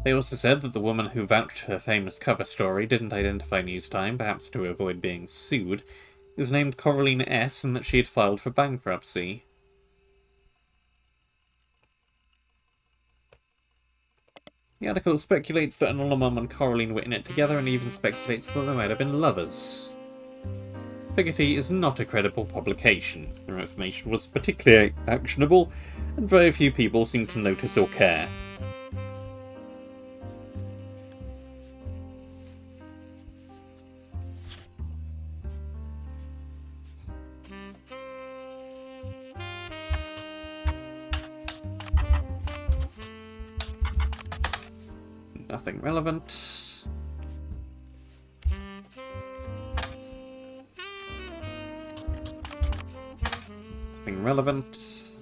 They also said that the woman who vouched her famous cover story didn't identify news time, perhaps to avoid being sued, is named Coraline S. and that she had filed for bankruptcy. The article speculates that Anola Mum and Coraline were in it together and even speculates that they might have been lovers. Piggotty is not a credible publication. Their information was particularly actionable, and very few people seem to notice or care. Nothing relevant. Nothing relevant.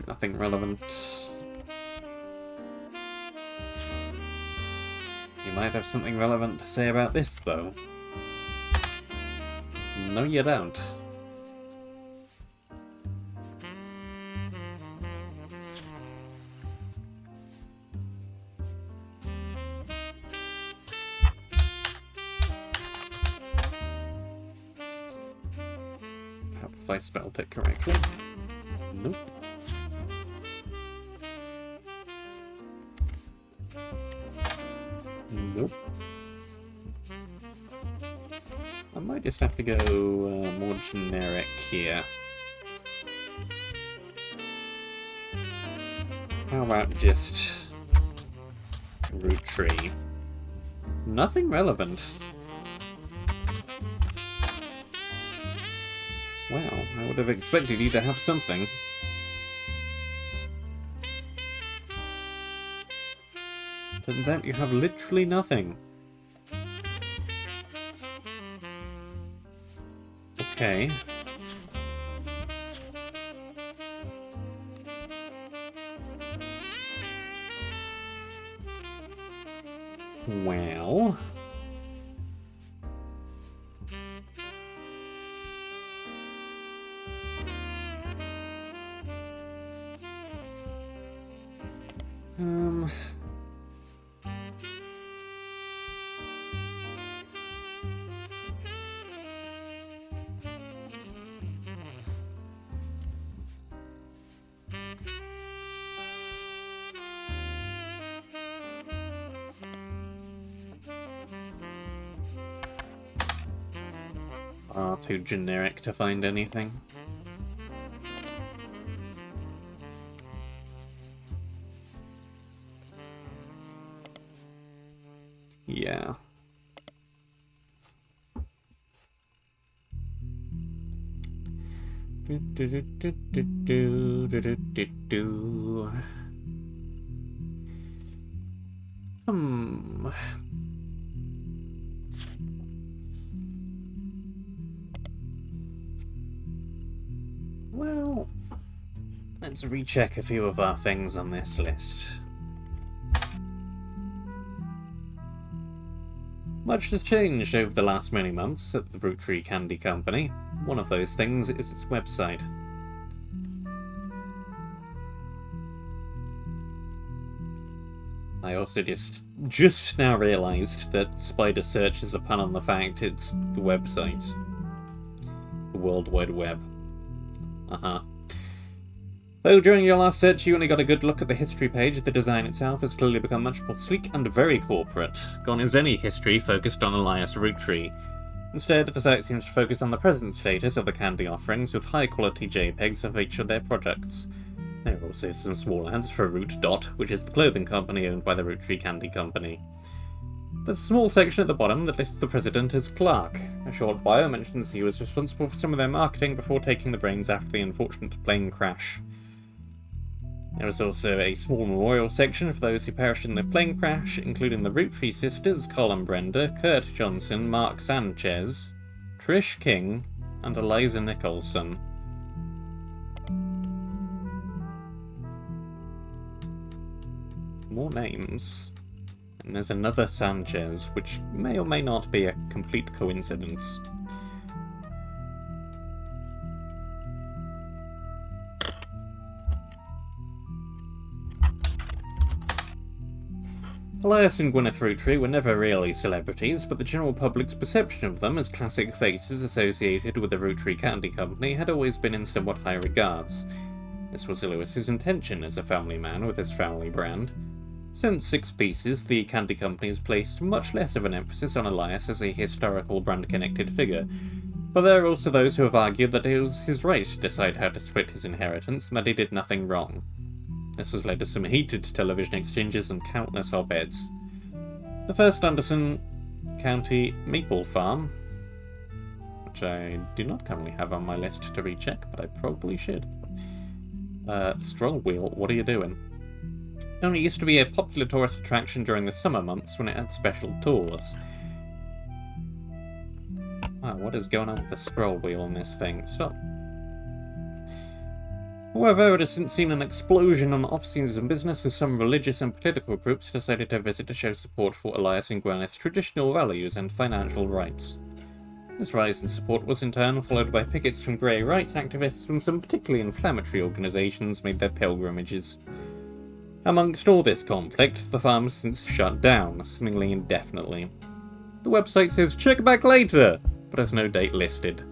Nothing relevant. You might have something relevant to say about this, though. No, you don't. If I spelled it correctly. Nope. Nope. I might just have to go more generic here. How about just Roottrees? Nothing relevant. Wow, I would have expected you to have something. Turns out you have literally nothing. Okay. Well... too generic to find anything. Yeah. Well, let's recheck a few of our things on this list. Much has changed over the last many months at the Roottrees Candy Company. One of those things is its website. I also just now realised that Spider Search is a pun on the fact it's the website. The World Wide Web. Though during your last search you only got a good look at the history page, the design itself has clearly become much more sleek and very corporate. Gone is any history focused on Elias Roottrees. Instead, the site seems to focus on the present status of the candy offerings with high-quality JPEGs of each of their projects. There are also some small ads for Root Dot, which is the clothing company owned by the Roottrees Candy Company. There's a small section at the bottom that lists the president as Clark. A short bio mentions he was responsible for some of their marketing before taking the reins after the unfortunate plane crash. There is also a small memorial section for those who perished in the plane crash, including the Roottrees sisters Colin Brenda, Kurt Johnson, Mark Sanchez, Trish King, and Eliza Nicholson. More names. And there's another Sanchez, which may or may not be a complete coincidence. Elias and Gwyneth Rootree were never really celebrities, but the general public's perception of them as classic faces associated with the Rootree Candy Company had always been in somewhat high regards. This was Lewis's intention as a family man with his family brand. Since Six Pieces, the Candy Company has placed much less of an emphasis on Elias as a historical brand-connected figure, but there are also those who have argued that it was his right to decide how to split his inheritance and that he did nothing wrong. This has led to some heated television exchanges and countless op-eds. The first Anderson County Maple Farm, which I do not currently have on my list to recheck, but I probably should. Stroll Wheel, what are you doing? It only used to be a popular tourist attraction during the summer months when it had special tours. Wow, what is going on with the scroll wheel on this thing? Stop. However, it has since seen an explosion on off-season business as some religious and political groups decided to visit to show support for Elias and Gwyneth's traditional values and financial rights. This rise in support was in turn followed by pickets from grey rights activists when some particularly inflammatory organisations made their pilgrimages. Amongst all this conflict, the farm has since shut down, seemingly indefinitely. The website says check back later, but has no date listed.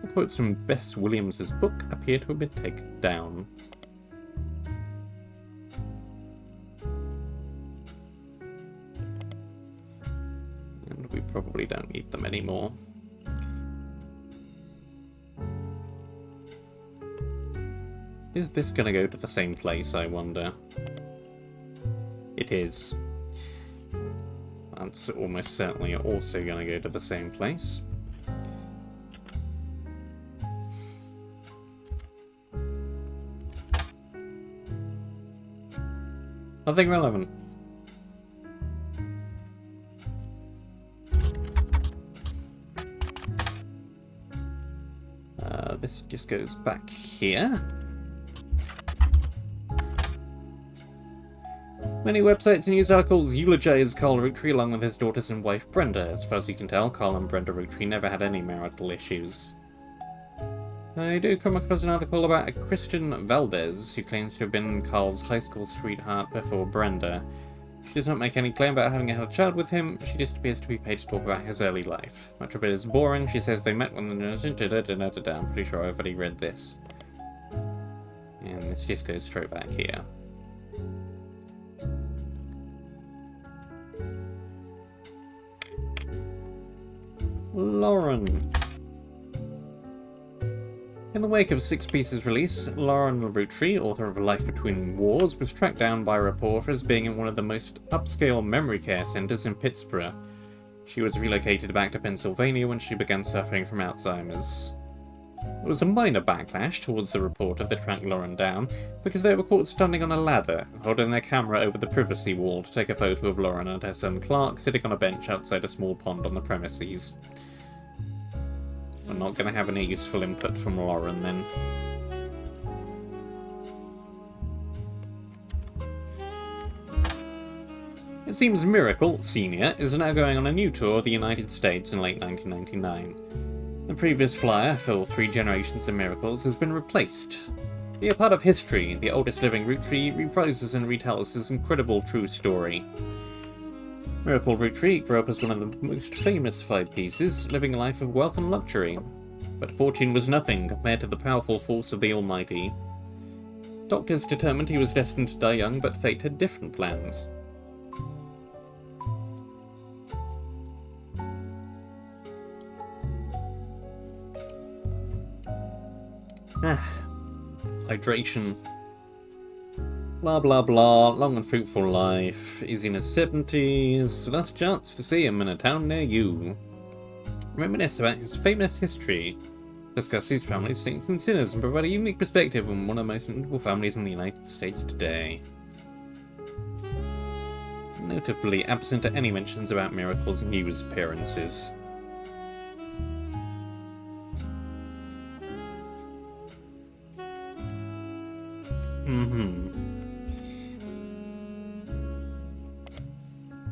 The quotes from Bess Williams' book appear to have been taken down. And we probably don't need them anymore. Is this going to go to the same place, I wonder? It is. That's almost certainly also going to go to the same place. Nothing relevant. This just goes back here. Many websites and news articles eulogize Carl Rootree along with his daughters and wife Brenda. As far as you can tell, Carl and Brenda Rootree never had any marital issues. I do come across an article about a Christian Valdez who claims to have been Carl's high school sweetheart before Brenda. She does not make any claim about having had a child with him, she just appears to be paid to talk about his early life. Much of it is boring. She says they met when I'm pretty sure I've already read this. And this just goes straight back here. Lauren. In the wake of Six Pieces' release, Lauren Rootree, author of A Life Between Wars, was tracked down by a reporter as being in one of the most upscale memory care centres in Pittsburgh. She was relocated back to Pennsylvania when she began suffering from Alzheimer's. There was a minor backlash towards the reporter that tracked Lauren down, because they were caught standing on a ladder, holding their camera over the privacy wall to take a photo of Lauren and her son Clark sitting on a bench outside a small pond on the premises. We're not going to have any useful input from Lauren then. It seems Miracle, Sr. is now going on a new tour of the United States in late 1999. The previous flyer for 3 generations of Miracles has been replaced. Be a part of history, the oldest living Rootree reprises and retells his incredible true story. Miracle Rootree grew up as one of the most famous 5 pieces, living a life of wealth and luxury. But fortune was nothing compared to the powerful force of the Almighty. Doctors determined he was destined to die young, but fate had different plans. Hydration. Blah blah blah, long and fruitful life. He's in his 70s, last chance to see him in a town near you. Reminisce about his famous history. Discuss his family's saints and sinners and provide a unique perspective on one of the most notable families in the United States today. Notably absent are any mentions about Miracle's news appearances.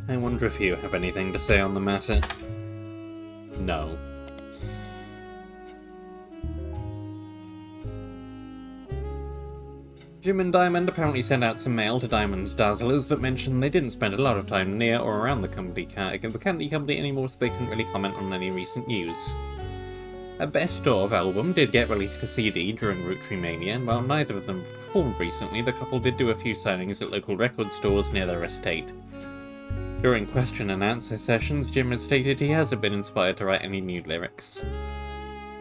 I wonder if you have anything to say on the matter. No. Jim and Diamond apparently sent out some mail to Diamond's Dazzlers that mentioned they didn't spend a lot of time near or around the candy company anymore, so they couldn't really comment on any recent news. A Best Of album did get released to CD during Roottreemania, and while neither of them performed recently, the couple did do a few signings at local record stores near their estate. During question and answer sessions, Jim has stated he hasn't been inspired to write any new lyrics.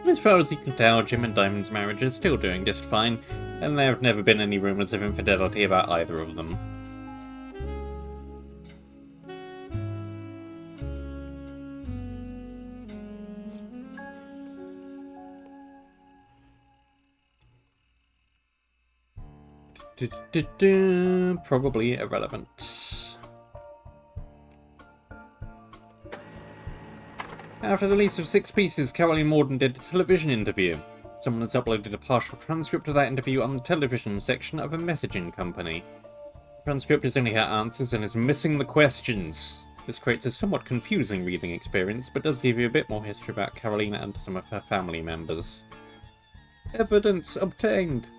As far as he can tell, Jim and Diamond's marriage is still doing just fine, and there have never been any rumours of infidelity about either of them. Probably irrelevant. After the release of 6 Pieces, Caroline Morden did a television interview. Someone has uploaded a partial transcript of that interview on the television section of a messaging company. The transcript is only her answers and is missing the questions. This creates a somewhat confusing reading experience, but does give you a bit more history about Caroline and some of her family members. Evidence obtained!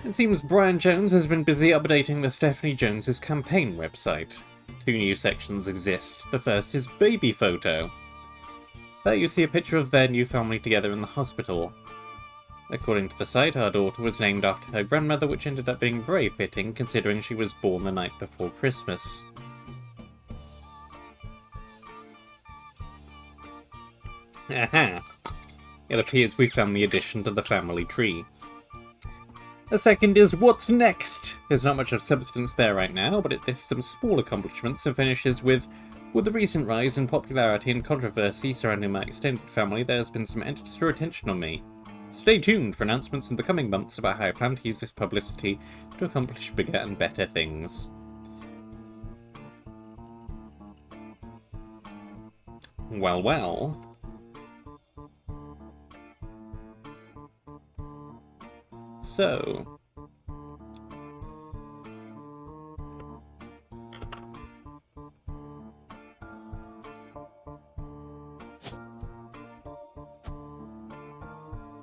It seems Brian Jones has been busy updating the Stephanie Jones's campaign website. 2 new sections exist. The first is Baby Photo. There you see a picture of their new family together in the hospital. According to the site, our daughter was named after her grandmother, which ended up being very fitting considering she was born the night before Christmas. Aha! It appears we found the addition to the family tree. The second is What's Next? There's not much of substance there right now, but it lists some small accomplishments and finishes with the recent rise in popularity and controversy surrounding my extended family, there has been some extra attention on me. Stay tuned for announcements in the coming months about how I plan to use this publicity to accomplish bigger and better things. Well, well. So...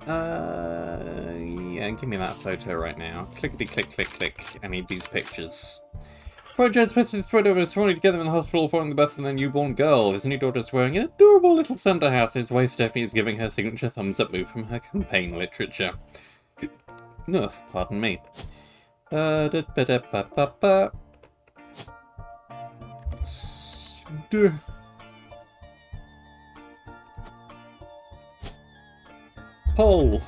yeah, give me that photo right now. Clickety click click click. I need these pictures. Project's posted his photo of his family together in the hospital following the birth of their newborn girl. His new daughter is wearing an adorable little Santa hat. His wife Stephanie is giving her signature thumbs up move from her campaign literature. No, pardon me. Poll.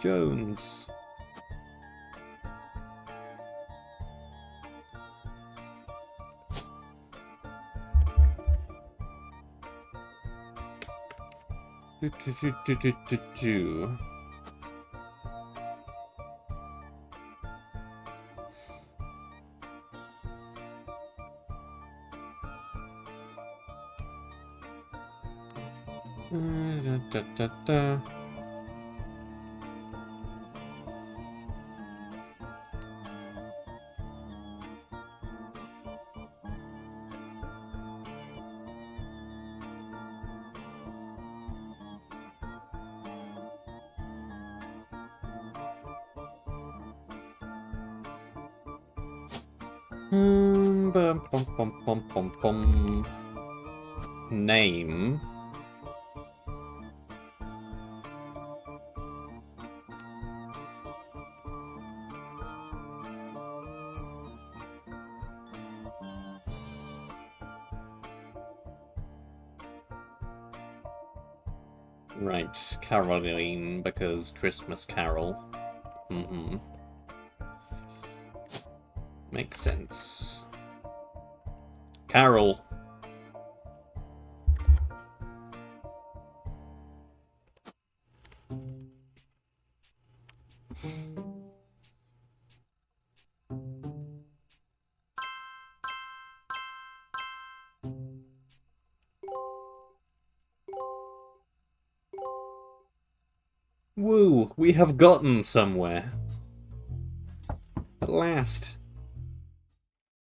Jones. Do. Name. Right, Caroline, because Christmas Carol. Makes sense. Carol. Woo, we have gotten somewhere. At last.